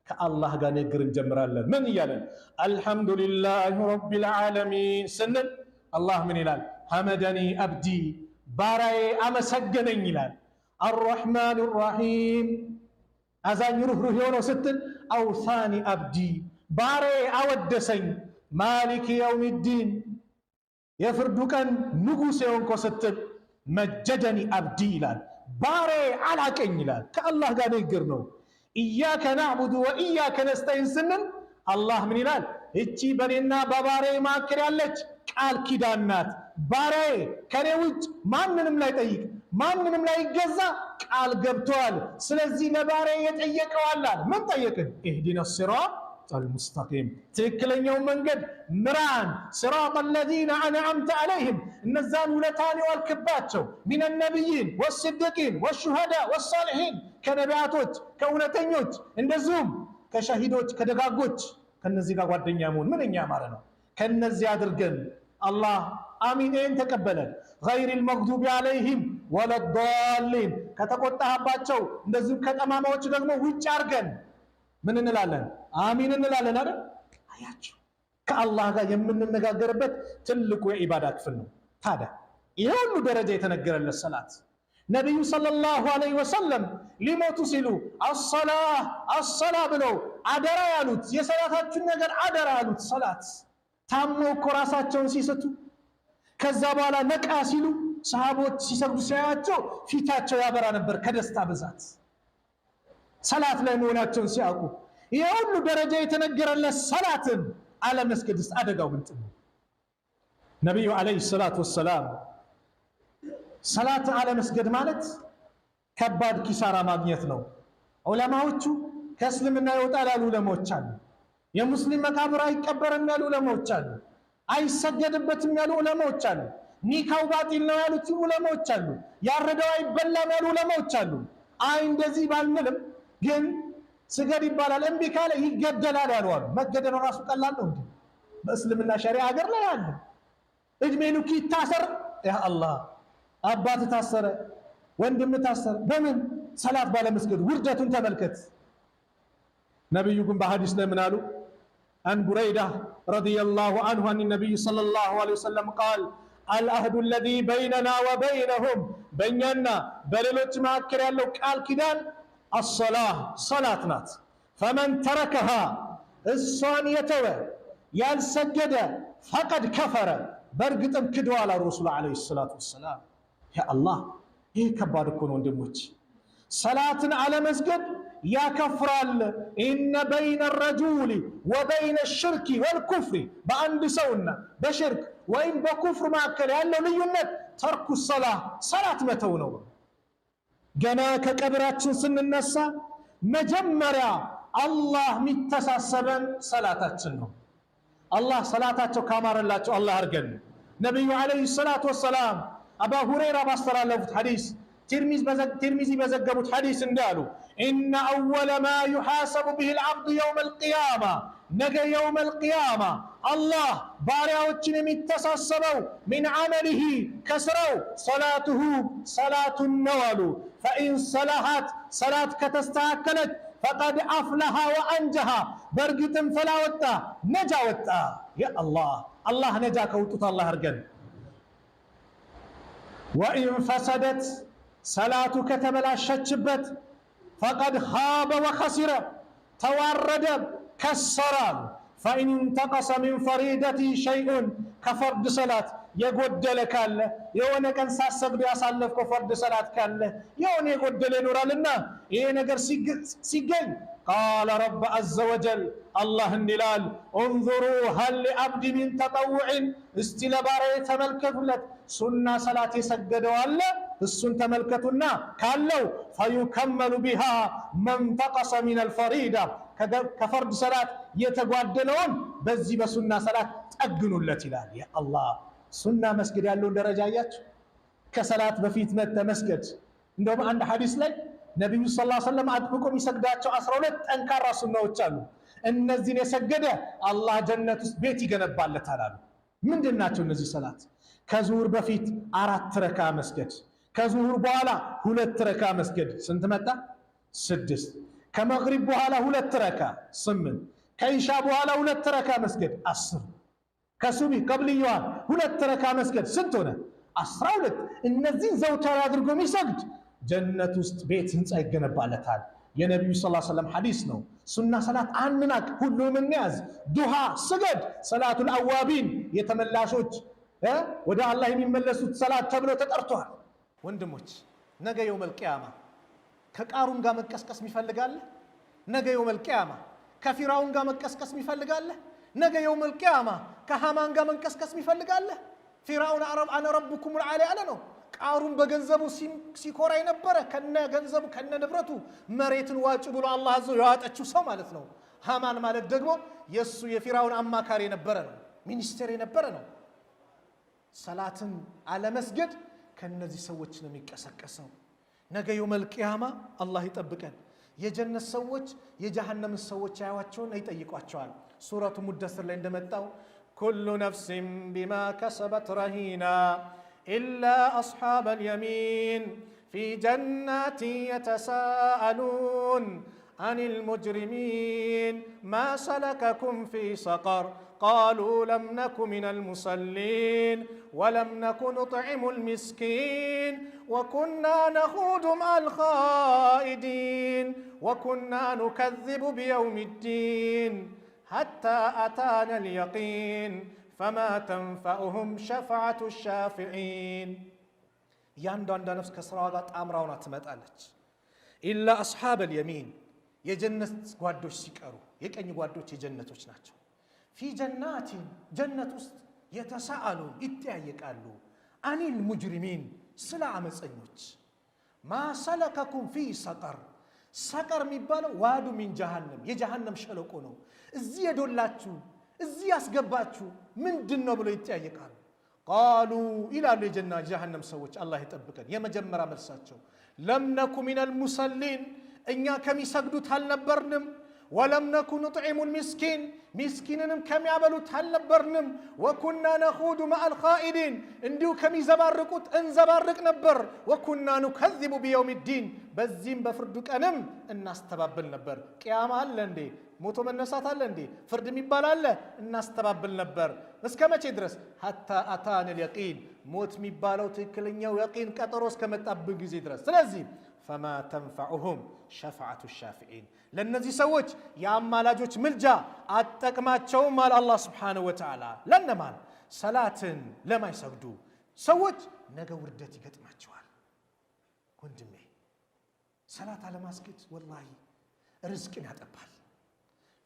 ከአላህ ጋር ንግግር እንጀምራለን። ምን እያለን? አልሐምዱሊላሂ ረቢል ዓለሚን ስንል አላህ ምን ይላል? ሐመደኒ አብዲ ባራዬ አመሰገነኝ ይላል። አርረሕማን ራሒም አዛኝ ሩህሩህ የሆነው ስትል አውሳኒ አብዲ ባራዬ አወደሰኝ። ማሊክ የውሚዲን የፍርዱ ቀን ንጉሥ የሆንኮ ስትል መጀደኒ አብዲ ይላል። ባራዬ አላቀኝ ይላል። ከአላህ ጋር ንግግር ነው። ኢያከ ናዕቡዱ ወኢያከ ነስተዒን ስንል አላህ ምን ይላል? እቺ በኔና በባሪያዬ መካከል ያለች ቃል ኪዳን ናት። ባሪያዬ ከኔ ውጭ ማንንም ላይ ጠይቅ፣ ማንንም ላይ ይገዛ ቃል ገብተዋል። ስለዚህ ለባሪያዬ የጠየቀዋል። ምን ጠየቅን? ኢህዲነ ሲራጠል ሙስተቂም ትክክለኛውን መንገድ ምራን። ሲራጠ ለዚነ አንዐምተ ዐለይሂም እነዛን ውለታን የዋልክባቸው ሚነ ነቢይን ወስዲቂን ወሹሃዳ ወሳሊሒን ከነቢያቶች ከእውነተኞች እንደዚሁም ከሸሂዶች ከደጋጎች ከነዚህ ጋር ጓደኛ መሆን ምንኛ ያማረ ነው። ከነዚህ አድርገን አላህ አሚን ይህን ተቀበለን። ገይሪል መግዱቢ ዐለይሂም ወለዷሊን ከተቆጣህባቸው እንደዚሁም ከጠማማዎች ደግሞ ውጭ አድርገን ምን እንላለን? አሚን እንላለን አይደል? አያችሁ ከአላህ ጋር የምንነጋገርበት ትልቁ የኢባዳ ክፍል ነው። ታዲያ ይሄ ሁሉ ደረጃ የተነገረለት ሰላት ነቢዩ ሰለላሁ ዐለይሂ ወሰለም ሊሞቱ ሲሉ አሰላ ብለው አደራ ያሉት የሰላታችን ነገር አደራ ያሉት ሰላት ታሞ እኮ ራሳቸውን ሲስቱ ከዛ በኋላ ነቃ ሲሉ ሰሃቦች ሲሰግዱ ሲያያቸው ፊታቸው ያበራ ነበር ከደስታ ብዛት ሰላት ላይ መሆናቸውን ሲያውቁ። ይሄ ሁሉ ደረጃ የተነገረለት ሰላትን አለመስገድስ አደጋው ምንድን ነው? ነቢዩ ዐለይሂ ሰላቱ ወሰላም ሰላት አለመስገድ ማለት ከባድ ኪሳራ ማግኘት ነው። ዑለማዎቹ ከእስልምና ይወጣል ያሉ ዑለማዎች አሉ። የሙስሊም መቃብር አይቀበርም ያሉ ዑለማዎች አሉ። አይሰገድበትም ያሉ ዑለማዎች አሉ። ኒካው ባጢል ነው ያሉት ዑለማዎች አሉ። ያረደው አይበላም ያሉ ዑለማዎች አሉ። አይ እንደዚህ ባልምልም ግን ስገድ ይባላል እምቢ ካለ ይገደላል ያሉ አሉ። መገደል ራሱ ቀላል ነው እንዴ? በእስልምና ሸሪዓ ሀገር ላይ አለ። እድሜ ልኩ ይታሰር። ያ አላህ አባት ታሰረ፣ ወንድም ታሰረ። በምን? ሰላት ባለመስገድ። ውርደቱን ተመልከት። ነብዩ ግን በሐዲስ ላይ ምን አሉ? አን ቡረይዳ ረዲየላሁ ዐንሁ አን ነብዩ ሰለላሁ ዐለይሂ ወሰለም ቃል አልአህዱ አለዚ በይነና ወበይነሁም በእኛና በሌሎች መካከል ያለው ቃል ኪዳን አሰላህ ሰላት ናት። ፈመን ተረከሃ እሷን የተወ ያልሰገደ ፈቀድ ከፈረ በእርግጥም ክደዋል አሉ ረሱሉ ዐለይሂ ሰላቱ ወሰላም። ያ አላህ ይህ ከባድ እኮ ነው ወንድሞች። ሰላትን አለመስገድ ያከፍራል። ኢነ በይነ ረጁሊ ወበይነ ሽርኪ ወልኩፍሪ በአንድ ሰውና በሽርክ ወይም በኩፍር መካከል ያለው ልዩነት ተርኩ ሰላህ ሰላት መተው ነው። ገና ከቀብራችን ስንነሳ መጀመሪያ አላህ የሚተሳሰበን ሰላታችን ነው። አላህ ሰላታቸው ካማረላቸው አላህ አድርገን። ነቢዩ ዐለይሂ ሰላቱ ወሰላም አባ ሁረይራ ባስተላለፉት ሐዲስ ترمذي بزجبت حديث እንዳሉ إن أول ما يحاسب به العبد يوم القيامة نجا يوم القيامة الله ባሪያዎችን የሚተሳሰበው من عمله كسرው صلاته صلاة النوال فإن صلحت صلاة كتستاكلت فقد أفلح وأنجها برقتم فلا وطا نجا وطا يا الله نجا كوطت الله أرجن وإن فسدت ሰላቱ ከተበላሸችበት ፈቀድ ኻበ ወኸሲረ ተዋረደ ከሰረ። ፈኢን እንተቀሰ ሚን ፈሪደቲ ሸይኡን ከፈርድ ሰላት የጎደለ ካለ የሆነ ቀን ሳሰግዱ ያሳለፍከው ፈርድ ሰላት ካለ የሆነ የጎደለ ይኖራልና ይሄ ነገር ሲገኝ ቃለ ረብ ዐዘ ወጀል አላህ እንዲላል እንዙሩ ሀል ሊዐብዲ ሚን ተጠውዕን እስቲ ለባሪያዬ ተመልከቱለት ሱና ሰላት የሰገደው አለ እሱን ተመልከቱና ካለው ፈዩከመሉ ቢሃ መንተቀሰ ሚነል ፈሪዳ ከፈርድ ሰላት የተጓደለውን በዚህ በሱና ሰላት ጠግኑለት ይላል። ያ አላህ ሱና መስገድ ያለውን ደረጃ አያችሁ። ከሰላት በፊት መስገድ እንደውም አንድ ሐዲስ ላይ ነብዩ ሰለላሁ ዐለይሂ ወሰለም አጥብቆ የሚሰግዳቸው 12 ጠንካራ ሱናዎች አሉ። እነዚህን የሰገደ አላህ ጀነት ውስጥ ቤት ይገነባለታል አሉ። ምንድናቸው እነዚህ ሰላት? ከዙሁር በፊት 4 ረካ መስገድ፣ ከዙሁር በኋላ 2 ረካ መስገድ። ስንት መጣ? 6። ከመግሪብ በኋላ 2 ረካ 8። ከኢሻ በኋላ 2 ረካ መስገድ 10። ከሱቢ ቀብልያዋን 2 ረካ መስገድ ስንት ሆነ? 12። እነዚህን ዘውተር አድርጎ የሚሰግድ ጀነት ውስጥ ቤት ህንፃ ይገነባለታል። የነቢዩ ሰለላሁ ዐለይሂ ወሰለም ሐዲስ ነው። ሱና ሰላት አንናቅ፣ ሁሉም እንያዝ። ዱሃ ስገድ፣ ሰላቱል አዋቢን የተመላሾች ወደ አላህ የሚመለሱት ሰላት ተብሎ ተጠርቷል። ወንድሞች ነገ የውመል ቂያማ ከቃሩን ጋር መቀስቀስ ይፈልጋል? ነገ የውመል ቂያማ ከፊራውን ጋር መቀስቀስ ይፈልጋል? ነገ የውመል ቂያማ ከሃማን ጋር መንቀስቀስ ይፈልጋል? ፊራውን አነ ረብኩሙል አዕላ አለ ነው። ቃሩን በገንዘቡ ሲኮራ የነበረ ከነ ገንዘቡ ከነ ንብረቱ መሬትን ዋጭ ብሎ አላህ አዘው ያዋጠችው ሰው ማለት ነው። ሃማን ማለት ደግሞ የሱ የፊራውን አማካሪ የነበረ ነው፣ ሚኒስቴር የነበረ ነው። ሰላትን አለመስገድ ከነዚህ ሰዎች ነው የሚቀሰቀሰው። ነገ የውመል ቂያማ አላህ ይጠብቀን። የጀነት ሰዎች የጀሃነም ሰዎች ያዩዋቸውን ይጠይቋቸዋል። ሱረቱ ሙደስር ላይ እንደመጣው ኩሉ ነፍሲን ቢማ ከሰበት ረሂና ኢላ አስሓበል የሚን ፊ ጀናት የተሳአሉን አኒል ሙጅሪሚን ማ ሰለከኩም ፊ ሰቀር قالوا لم نك من المصلين ولم نك نطعم المسكين وكنا نخوض مع الخائدين وكنا نكذب بيوم الدين حتى أتانا اليقين فما تنفعهم شفاعة الشافعين ያንዳንዷ ነፍስ ከስራዋ ጋር ጣምራውና ትመጣለች። ኢላ አስሓበል የሚን የጀነት ጓዶች ሲቀሩ፣ የቀኝ ጓዶች የጀነቶች ናቸው። ፊ ጀናቲን ጀነት ውስጥ የተሳአሉን ይጠያየቃሉ። አኒል ሙጅሪሚን ስለ አመፀኞች። ማ ሰለከኩም ፊ ሰቀር ሰቀር የሚባለው ዋዱ ሚን ጀሃነም የጀሃነም ሸለቆ ነው። እዚህ የዶላችሁ እዚህ ያስገባችሁ ምንድን ነው ብሎ ይጠያየቃሉ። ቃሉ ይላሉ የጀሃነም ሰዎች አላህ ይጠብቀን። የመጀመሪያ መልሳቸው ለም ነኩ ሚነል ሙሰሊን እኛ ከሚሰግዱት አልነበርንም። ወለም ነኩ ኑጥዒሙል ሚስኪን ሚስኪንንም ከሚያበሉት አልነበርንም። ወኩና ነኹዱ መዐል ኻኢዲን እንዲሁ ከሚዘባርቁት እንዘባርቅ ነበር። ወኩና ኑከዚቡ ቢየውም ዲን በዚህም በፍርዱ ቀንም እናስተባብል ነበር። ቅያማ አለ እንዴ? ሞቶ መነሳት አለ እንዴ? ፍርድ የሚባል አለ? እናስተባብል ነበር። እስከ መቼ ድረስ? ሐታ አታነል የቂን ሞት የሚባለው ትክክለኛው የቂን ቀጠሮ እስከመጣብን ጊዜ ድረስ። ስለዚህ ፈማ ተንፈዑሁም ሸፍዓቱ ሻፊዒን ለእነዚህ ሰዎች የአማላጆች ምልጃ አጠቅማቸውም አለ አላህ ስብሓነሁ ወተዓላ። ለነማን? ሰላትን ለማይሰግዱ ሰዎች ነገ ውርደት ይገጥማቸዋል። ወንድሜ ሰላት አለማስገድ ወላሂ ርዝቅን ያጠባል፣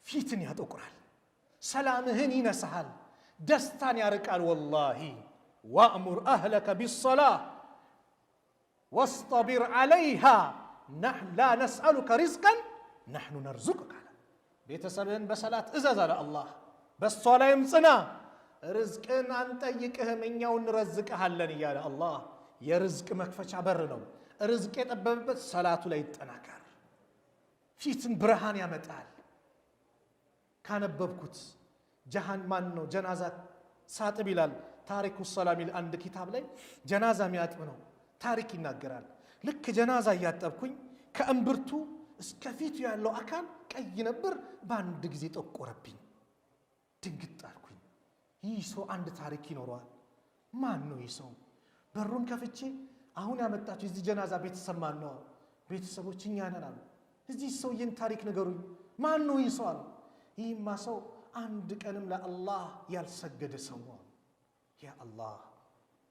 ፊትን ያጠቁራል፣ ሰላምህን ይነሳሃል፣ ደስታን ያርቃል። ወላሂ ወእሙር አህለከ ቢሰላህ ወስጠቢር ዓለይሃ ላ ነስአሉከ ሪዝቀን ነሕኑ ነርዙቅከ አለ። ቤተሰብህን በሰላት እዘዝ አለ አላህ። በሷ ላይም ጽና፣ ርዝቅን አንጠይቅህም እኛው እንረዝቅሃለን እያለ አላህ የርዝቅ መክፈቻ በር ነው። ርዝቅ የጠበበበት ሰላቱ ላይ ይጠናከር፣ ፊትን ብርሃን ያመጣል። ካነበብኩት ጀሃን ማን ነው ጀናዛ ሳጥብ ይላል ታሪኩ ሰላም ይል አንድ ኪታብ ላይ ጀናዛ የሚያጥብ ነው ታሪክ ይናገራል። ልክ ጀናዛ እያጠብኩኝ ከእምብርቱ እስከ ፊቱ ያለው አካል ቀይ ነበር፣ በአንድ ጊዜ ጠቆረብኝ። ድንግጥ አልኩኝ። ይህ ሰው አንድ ታሪክ ይኖረዋል። ማን ነው ይህ ሰው? በሩን ከፍቼ አሁን ያመጣችሁ የዚህ ጀናዛ ቤተሰብ ማን ነው? ቤተሰቦች እኛ ነን አሉ። እዚህ ሰውዬን ታሪክ ንገሩኝ፣ ማን ነው ይህ ሰው አሉ። ይህማ ሰው አንድ ቀንም ለአላህ ያልሰገደ ሰው ነው። ያ አላህ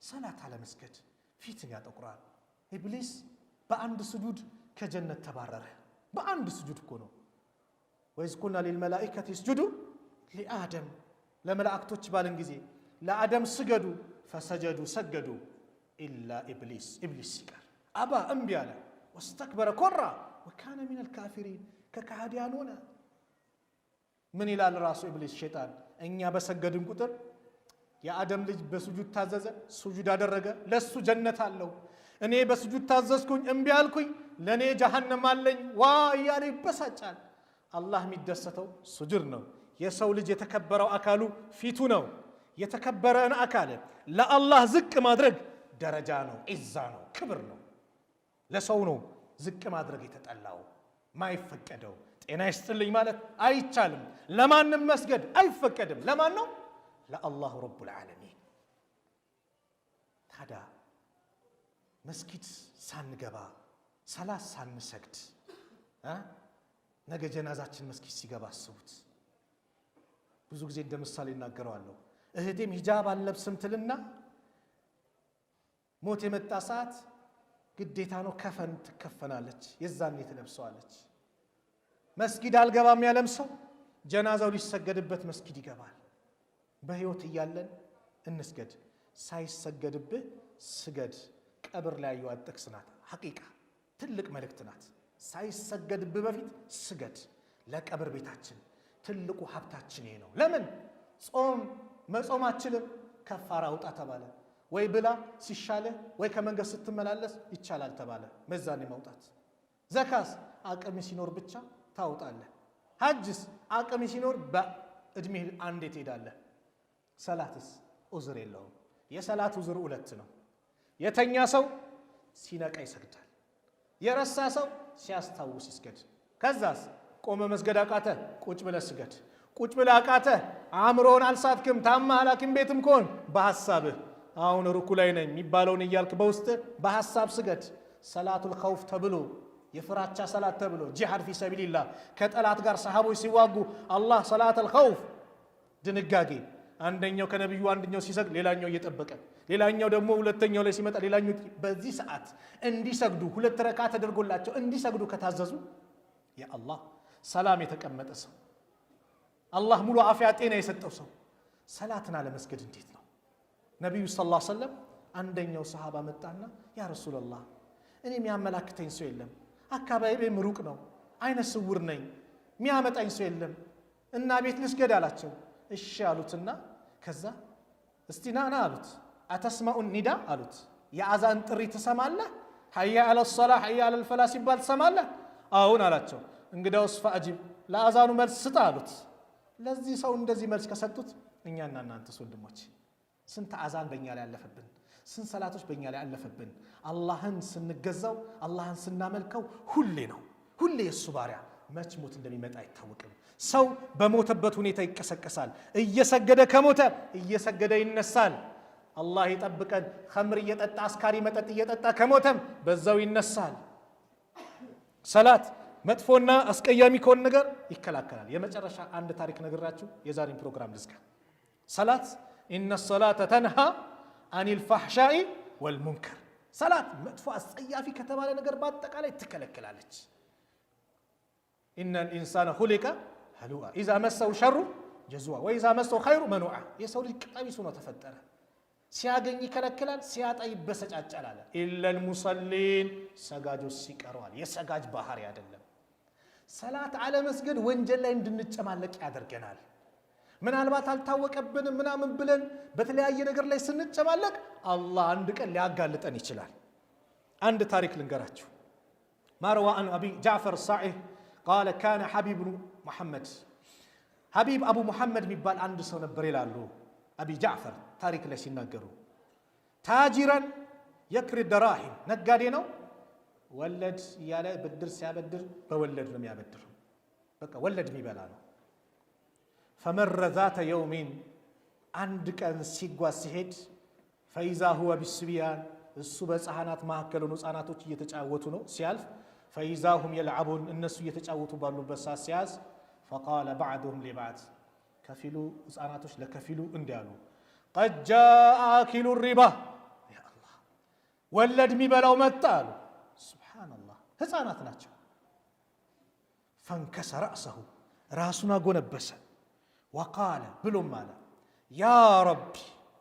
ሰላት አለመስገድ ፊትን ያጠቁራል። ኢብሊስ በአንድ ስጁድ ከጀነት ተባረረ። በአንድ ስጁድ እኮ ነው። ወኢዝ ቁልና ሊልመላኢከቲ እስጁዱ ሊአደም ለመላእክቶች ባልን ጊዜ ለአደም ስገዱ፣ ፈሰጀዱ ሰገዱ ኢላ ኢብሊስ ኢብሊስ ሲቀር አባ እምቢ አለ። ወስተክበረ ኮራ ወካነ ሚነል ካፊሪን ከካህዲያን ሆነ። ምን ይላል ራሱ ኢብሊስ ሸይጣን? እኛ በሰገድን ቁጥር የአደም ልጅ በስጁድ ታዘዘ፣ ስጁድ አደረገ፣ ለሱ ጀነት አለው። እኔ በስጁድ ታዘዝኩኝ እምቢ አልኩኝ፣ ለኔ ጀሃነም አለኝ ዋ እያለ ይበሳጫል። አላህ የሚደሰተው ሱጁድ ነው። የሰው ልጅ የተከበረው አካሉ ፊቱ ነው። የተከበረን አካል ለአላህ ዝቅ ማድረግ ደረጃ ነው፣ ዒዛ ነው፣ ክብር ነው። ለሰው ነው ዝቅ ማድረግ የተጠላው ማይፈቀደው። ጤና ይስጥልኝ ማለት አይቻልም። ለማንም መስገድ አይፈቀድም። ለማን ነው? ለአላሁ ረቡል ዓለሚን። ታዲያ መስጊድ ሳንገባ ሰላት ሳንሰግድ ነገ ጀናዛችን መስጊድ ሲገባ አስቡት። ብዙ ጊዜ እንደ ምሳሌ እናገረዋለሁ። እህቴም ሂጃብ አልለብስም ትልና ሞት የመጣ ሰዓት ግዴታ ነው ከፈን ትከፈናለች፣ የዛኔ ትለብሰዋለች። መስጊድ አልገባም ያለም ሰው ጀናዛው ሊሰገድበት መስጊድ ይገባል። በህይወት እያለን እንስገድ፣ ሳይሰገድብህ ስገድ። ቀብር ላይ ያየዋት ጥቅስ ናት። ሐቂቃ ትልቅ መልእክት ናት። ሳይሰገድብህ በፊት ስገድ። ለቀብር ቤታችን ትልቁ ሀብታችን ይሄ ነው። ለምን ጾም መጾማችንም ከፋራ አውጣ ተባለ። ወይ ብላ ሲሻልህ ወይ ከመንገድ ስትመላለስ ይቻላል ተባለ። መዛኔ ማውጣት። ዘካስ አቅም ሲኖር ብቻ ታውጣለህ። ሐጅስ አቅም ሲኖር በእድሜ አንዴ ትሄዳለህ። ሰላትስ ዑዝር የለውም። የሰላት ዑዝር ሁለት ነው። የተኛ ሰው ሲነቃ ይሰግዳል። የረሳ ሰው ሲያስታውስ ይስገድ። ከዛስ ቆመ መስገድ አቃተ፣ ቁጭ ብለህ ስገድ። ቁጭ ብለህ አቃተ፣ አእምሮን አልሳትክም፣ ታማህ ሐኪም ቤትም ከሆን በሐሳብህ አሁን ሩኩ ላይ ነኝ የሚባለውን እያልክ በውስጥ በሐሳብ ስገድ። ሰላቱል ኸውፍ ተብሎ የፍራቻ ሰላት ተብሎ ጂሃድ ፊ ሰቢልላህ ከጠላት ጋር ሰሃቦች ሲዋጉ አላህ ሰላቱል ኸውፍ ድንጋጌ አንደኛው ከነብዩ አንደኛው ሲሰግድ ሌላኛው እየጠበቀ ሌላኛው ደግሞ ሁለተኛው ላይ ሲመጣ ሌላኛው በዚህ ሰዓት እንዲሰግዱ ሁለት ረካ ተደርጎላቸው እንዲሰግዱ ከታዘዙ የአላህ ሰላም የተቀመጠ ሰው አላህ ሙሉ አፍያ ጤና የሰጠው ሰው ሰላትን አለመስገድ እንዴት ነው? ነብዩ ሰለላሁ ዐለይሂ ወሰለም አንደኛው ሰሃባ መጣና ያ ረሱላህ እኔ የሚያመላክተኝ ሰው የለም፣ አካባቢዬም ሩቅ ነው፣ አይነ ስውር ነኝ፣ የሚያመጣኝ ሰው የለም እና ቤት ልስገድ አላቸው። እሺ አሉትና ከዛ እስቲ ና አሉት። አተስማኡ ኒዳ አሉት። የአዛን ጥሪ ትሰማለህ? ሐያ አለ ሶላህ ሐያ አለ ፈላህ ሲባል ትሰማለህ? አሁን አላቸው። እንግዳውስ ፈአጂብ ለአዛኑ መልስ ስጥ አሉት። ለዚህ ሰው እንደዚህ መልስ ከሰጡት እኛና እናንተስ ወንድሞች ስንት አዛን በእኛ ላይ አለፈብን፣ ስንት ሰላቶች በእኛ ላይ አለፈብን። አላህን ስንገዛው አላህን ስናመልከው ሁሌ ነው። ሁሌ የእሱ ባሪያ መች ሞት እንደሚመጣ አይታወቅም። ሰው በሞተበት ሁኔታ ይቀሰቀሳል። እየሰገደ ከሞተ እየሰገደ ይነሳል። አላህ ይጠብቀን። ኸምር እየጠጣ አስካሪ መጠጥ እየጠጣ ከሞተም በዛው ይነሳል። ሰላት መጥፎና አስቀያሚ ከሆነ ነገር ይከላከላል። የመጨረሻ አንድ ታሪክ ነግራችሁ የዛሬን ፕሮግራም ልዝጋ። ሰላት ኢነ ሰላተ ተንሃ አኒል ፋሕሻኢ ወልሙንከር። ሰላት መጥፎ አስጸያፊ ከተባለ ነገር በአጠቃላይ ትከለክላለች። ኢነል ኢንሳነ ኹሊቀ ሀሉአ ኢዛ መሰው ሸሩ ጀዙዓ ወኢዛ መሰው ኸይሩ መኑዓ። የሰው ልጅ ቀቢስ ሆኖ ተፈጠረ። ሲያገኝ ይከለክላል፣ ሲያጣ ይበሰጫጫል አለ። ኢለል ሙሰሊን ሰጋጆች ሲቀረዋል። የሰጋጅ ባህሪ አይደለም። ሰላት አለመስገድ ወንጀል ላይ እንድንጨማለቅ ያደርገናል። ምናልባት አልታወቀብንም ምናምን ብለን በተለያየ ነገር ላይ ስንጨማለቅ አላህ አንድ ቀን ሊያጋልጠን ይችላል። አንድ ታሪክ ልንገራችሁ። ማርዋ አን አቢ ጃዕፈር ሳዒህ ቃለ ካነ ሐቢብ ሙሐመድ ሐቢብ አቡ ሙሐመድ የሚባል አንድ ሰው ነበር ይላሉ አቢ ጃዕፈር ታሪክ ላይ ሲናገሩ። ታጂረን የክሪ ደራሂም ነጋዴ ነው። ወለድ እያለ ብድር ሲያበድር በወለድ ነው የሚያበድር። በቃ ወለድ የሚበላ ነው። ፈመረ ዛተ የውሚን አንድ ቀን ሲጓዝ ሲሄድ ፈኢዛ ሁወ ቢስቢያን እሱ በሕፃናት መካከል ሆኖ ሕፃናቶች እየተጫወቱ ነው ሲያልፍ ፈኢዛ ሁም የልዓቡን እነሱ እየተጫወቱ ባሉበት ሰዓት ሲያዝ ፈቃለ ባዕዱሁም ሊባዕድ ከፊሉ ሕፃናቶች ለከፊሉ እንዲህ አሉ ቀድ ጃአ አኪሉ ሪባ ያ አላህ ወለድ የሚበላው መጣ አሉ። ሱብሓነላህ ሕፃናት ናቸው። ፈንከሰ ረእሰሁ ራሱን አጎነበሰ ወቃለ ብሎም አለ ያ ረቢ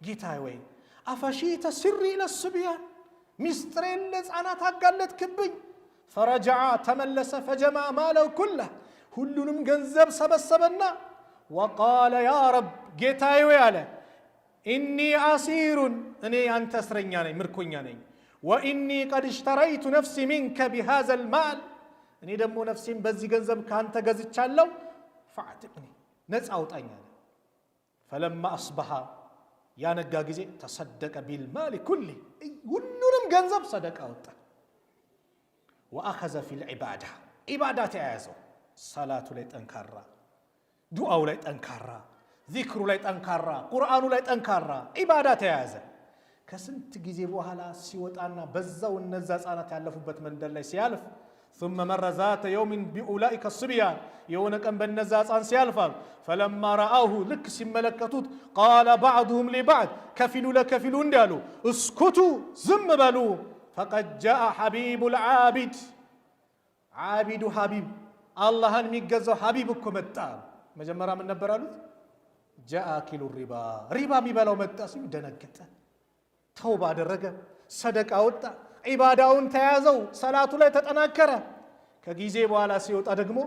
ጌታዬ ወይ አፈሺተ ስሪ ለስብያን ሚስጥሬን ለሕፃናት አጋለጥክብኝ። ፈረጀዐ ተመለሰ ፈጀማ ማለው ኩለህ ሁሉንም ገንዘብ ሰበሰበና ወቃለ ያ ረብ ጌታዬ ወይ አለ ኢኒ አሲሩን እኔ አንተ እስረኛ ነኝ ምርኮኛ ነኝ። ወኢኒ ቀድ እሽተረይቱ ነፍሲ ሚንከ ቢሃዘል ማል እኔ ደግሞ ነፍሴን በዚህ ገንዘብ ካንተ ገዝቻለሁ ፈአትቅኒ ነፃ አውጣኝ አለ። ፈለማ አስበሐ ያነጋ ጊዜ ተሰደቀ ቢልማሊ ኩሊ ሁሉንም ገንዘብ ሰደቃ አወጣ። ወአኸዘ ፊል ዒባዳ ዒባዳ ተያያዘው። ሰላቱ ላይ ጠንካራ፣ ዱዓው ላይ ጠንካራ፣ ዚክሩ ላይ ጠንካራ፣ ቁርአኑ ላይ ጠንካራ ዒባዳ ተያያዘ። ከስንት ጊዜ በኋላ ሲወጣና በዛው እነዛ ህፃናት ያለፉበት መንደር ላይ ሲያልፍ ثم مر ذات يوم بأولئك الصبيان يوم كان بالنزا ህፃን ሲያልፋል فلما رآه ልክ ሲመለከቱት قال بعضهم لبعض كفلوا لكفلوا እንዳሉ اسكتوا ዝም በሉ فقد جاء حبيب العابد عابد حبيب አላህን የሚገዛው ሐቢብ እኮ መጣ። መጀመሪያ ምን ነበር አሉት? جاء اكل الربا ሪባ የሚበላው መጣ ሲሉ ደነገጠ። ተውባ አደረገ፣ ሰደቃ ወጣ፣ ዒባዳውን ተያዘው፣ ሰላቱ ላይ ተጠናከረ። ከጊዜ በኋላ ሲወጣ ደግሞ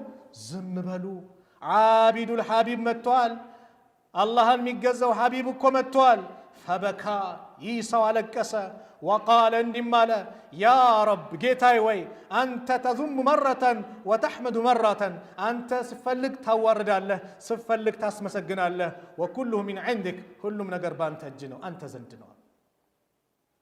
ዝም በሉ ዓቢዱል ሐቢብ መጥቷል፣ አላህን የሚገዛው ሐቢብ እኮ መጥቷል። ፈበካ ይህ ሰው አለቀሰ። ወቃለ እንዲህም አለ ያ ረብ ጌታዬ ወይ አንተ ተዙሙ መረተን ወተሕመዱ መረተን፣ አንተ ስፈልግ ታዋርዳለህ፣ ስፈልግ ታስመሰግናለህ። ወኩሉሁ ሚን ዒንዲክ ሁሉም ነገር በአንተ እጅ ነው፣ አንተ ዘንድ ነው።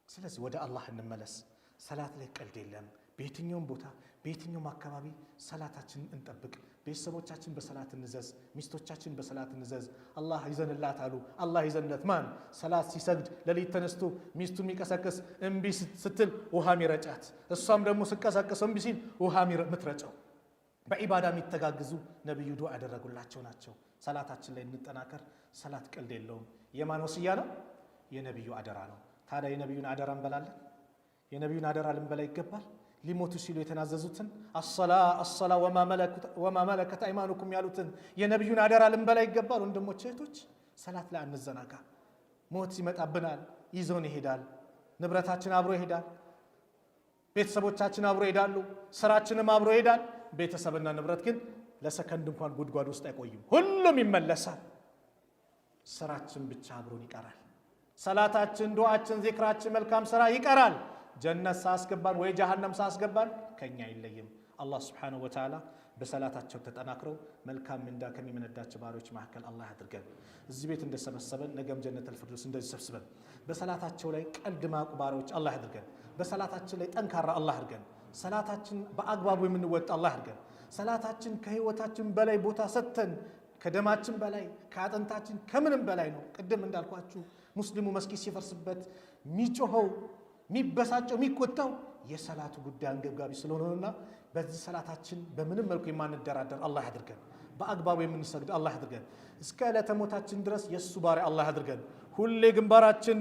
ስለዚህ ወደ አላህ እንመለስ። ሰላት ላይ ቀልድ የለም። በየትኛውም ቦታ በየትኛውም አካባቢ ሰላታችንን እንጠብቅ። ቤተሰቦቻችን በሰላት እንዘዝ፣ ሚስቶቻችን በሰላት እንዘዝ። አላህ ይዘንላት አሉ። አላህ ይዘንለት ማን? ሰላት ሲሰግድ ሌሊት ተነስቶ ሚስቱ የሚቀሰቅስ እምቢ ስትል ውሃ ሚረጫት፣ እሷም ደግሞ ስቀሰቅስ እምቢ ሲል ውሃ ምትረጨው። በዒባዳ የሚተጋግዙ ነብዩ ዱዓ ያደረጉላቸው ናቸው። ሰላታችን ላይ እንጠናከር። ሰላት ቀልድ የለውም። የማን ወስያ ነው? የነብዩ አደራ ነው። ታዲያ የነብዩን አደራ እንበላለን? የነብዩን አደራ ልንበላ ይገባል። ሊሞቱ ሲሉ የተናዘዙትን አሰላ ወማ መለከት አይማኑኩም ያሉትን የነብዩን አደራ ልንበላ ይገባል። ወንድሞች እህቶች፣ ሰላት ላይ አንዘናጋ። ሞት ይመጣብናል፣ ይዞን ይሄዳል። ንብረታችን አብሮ ይሄዳል፣ ቤተሰቦቻችን አብሮ ይሄዳሉ፣ ስራችንም አብሮ ይሄዳል። ቤተሰብና ንብረት ግን ለሰከንድ እንኳን ጉድጓድ ውስጥ አይቆይም፣ ሁሉም ይመለሳል። ስራችን ብቻ አብሮን ይቀራል። ሰላታችን፣ ዱዓችን፣ ዚክራችን፣ መልካም ስራ ይቀራል። ጀነት ሳያስገባን ወይ ጀሃነም ሳያስገባን ከኛ አይለይም። አላህ ሱብሓነሁ ወተዓላ በሰላታቸው ተጠናክረው መልካም ምንዳ ከሚመነዳቸው ባሪዎች መካከል አላህ ያድርገን። እዚህ ቤት እንደሰበሰበን ነገም ጀነተል ፊርደውስ እንደዚህ ሰብስበን በሰላታቸው ላይ ቀልድ ማያውቁ ባሪዎች አላህ ያድርገን። በሰላታችን ላይ ጠንካራ አላህ ያድርገን። ሰላታችን በአግባቡ የምንወጣ አላህ ያድርገን። ሰላታችን ከህይወታችን በላይ ቦታ ሰጥተን ከደማችን በላይ ከአጥንታችን ከምንም በላይ ነው። ቅድም እንዳልኳችሁ ሙስሊሙ መስጊድ ሲፈርስበት ሚጮኸው ሚበሳጨው ሚቆጣው የሰላቱ ጉዳይ አንገብጋቢ ስለሆነና በዚህ ሰላታችን በምንም መልኩ የማንደራደር አላህ ያድርገን። በአግባቡ የምንሰግድ አላህ ያድርገን። እስከ ዕለተ ሞታችን ድረስ የእሱ ባሪያ አላህ ያድርገን። ሁሌ ግንባራችን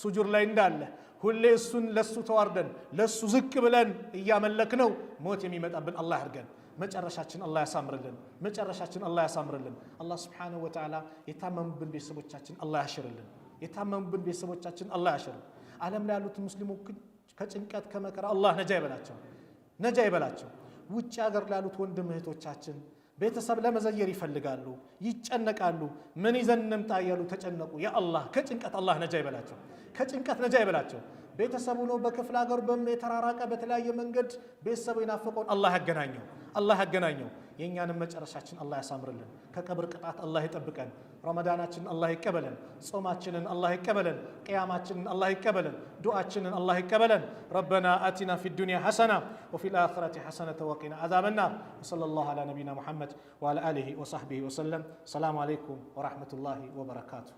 ሱጁድ ላይ እንዳለ ሁሌ እሱን ለሱ ተዋርደን ለሱ ዝቅ ብለን እያመለክነው ሞት የሚመጣብን አላህ ያድርገን። መጨረሻችን አላህ ያሳምርልን። መጨረሻችን አላህ ያሳምርልን። አላህ ሱብሓነሁ ወተዓላ የታመሙብን ቤተሰቦቻችን አላህ ያሽርልን። የታመሙብን ቤተሰቦቻችን አላህ ያሽርልን። ዓለም ላይ ያሉት ሙስሊሞች ከጭንቀት ከመከራ አላህ ነጃ ይበላቸው፣ ነጃ ይበላቸው። ውጭ ሀገር ላይ ያሉት ወንድም እህቶቻችን ቤተሰብ ለመዘየር ይፈልጋሉ፣ ይጨነቃሉ። ምን ይዘን እንምጣ እያሉ ተጨነቁ። ያ አላህ ከጭንቀት አላህ ነጃ ይበላቸው፣ ከጭንቀት ነጃ ይበላቸው። ቤተሰቡ ነው በክፍለ ሀገሩ የተራራቀ በተለያየ መንገድ ቤተሰቡ ይናፈቀውን አላህ ያገናኘው፣ አላህ ያገናኘው። የእኛንም መጨረሻችን አላህ ያሳምርልን። ከቀብር ቅጣት አላህ ይጠብቀን። ረመዳናችንን አላህ ይቀበለን። ጾማችንን አላህ ይቀበለን። ቅያማችንን አላህ ይቀበለን። ዱዓችንን አላህ ይቀበለን። ረበና አቲና ፊ ዱንያ ሐሰና ወፊ ልአኺረቲ ሐሰነተ ወቂና ዓዛበ ናር። ወሰለላሁ ዐላ ነቢይና ሙሐመድ ወዐላ አሊሂ ወሰሕቢሂ ወሰለም። ሰላሙ አለይኩም ወረሕመቱላሂ ወበረካቱሁ።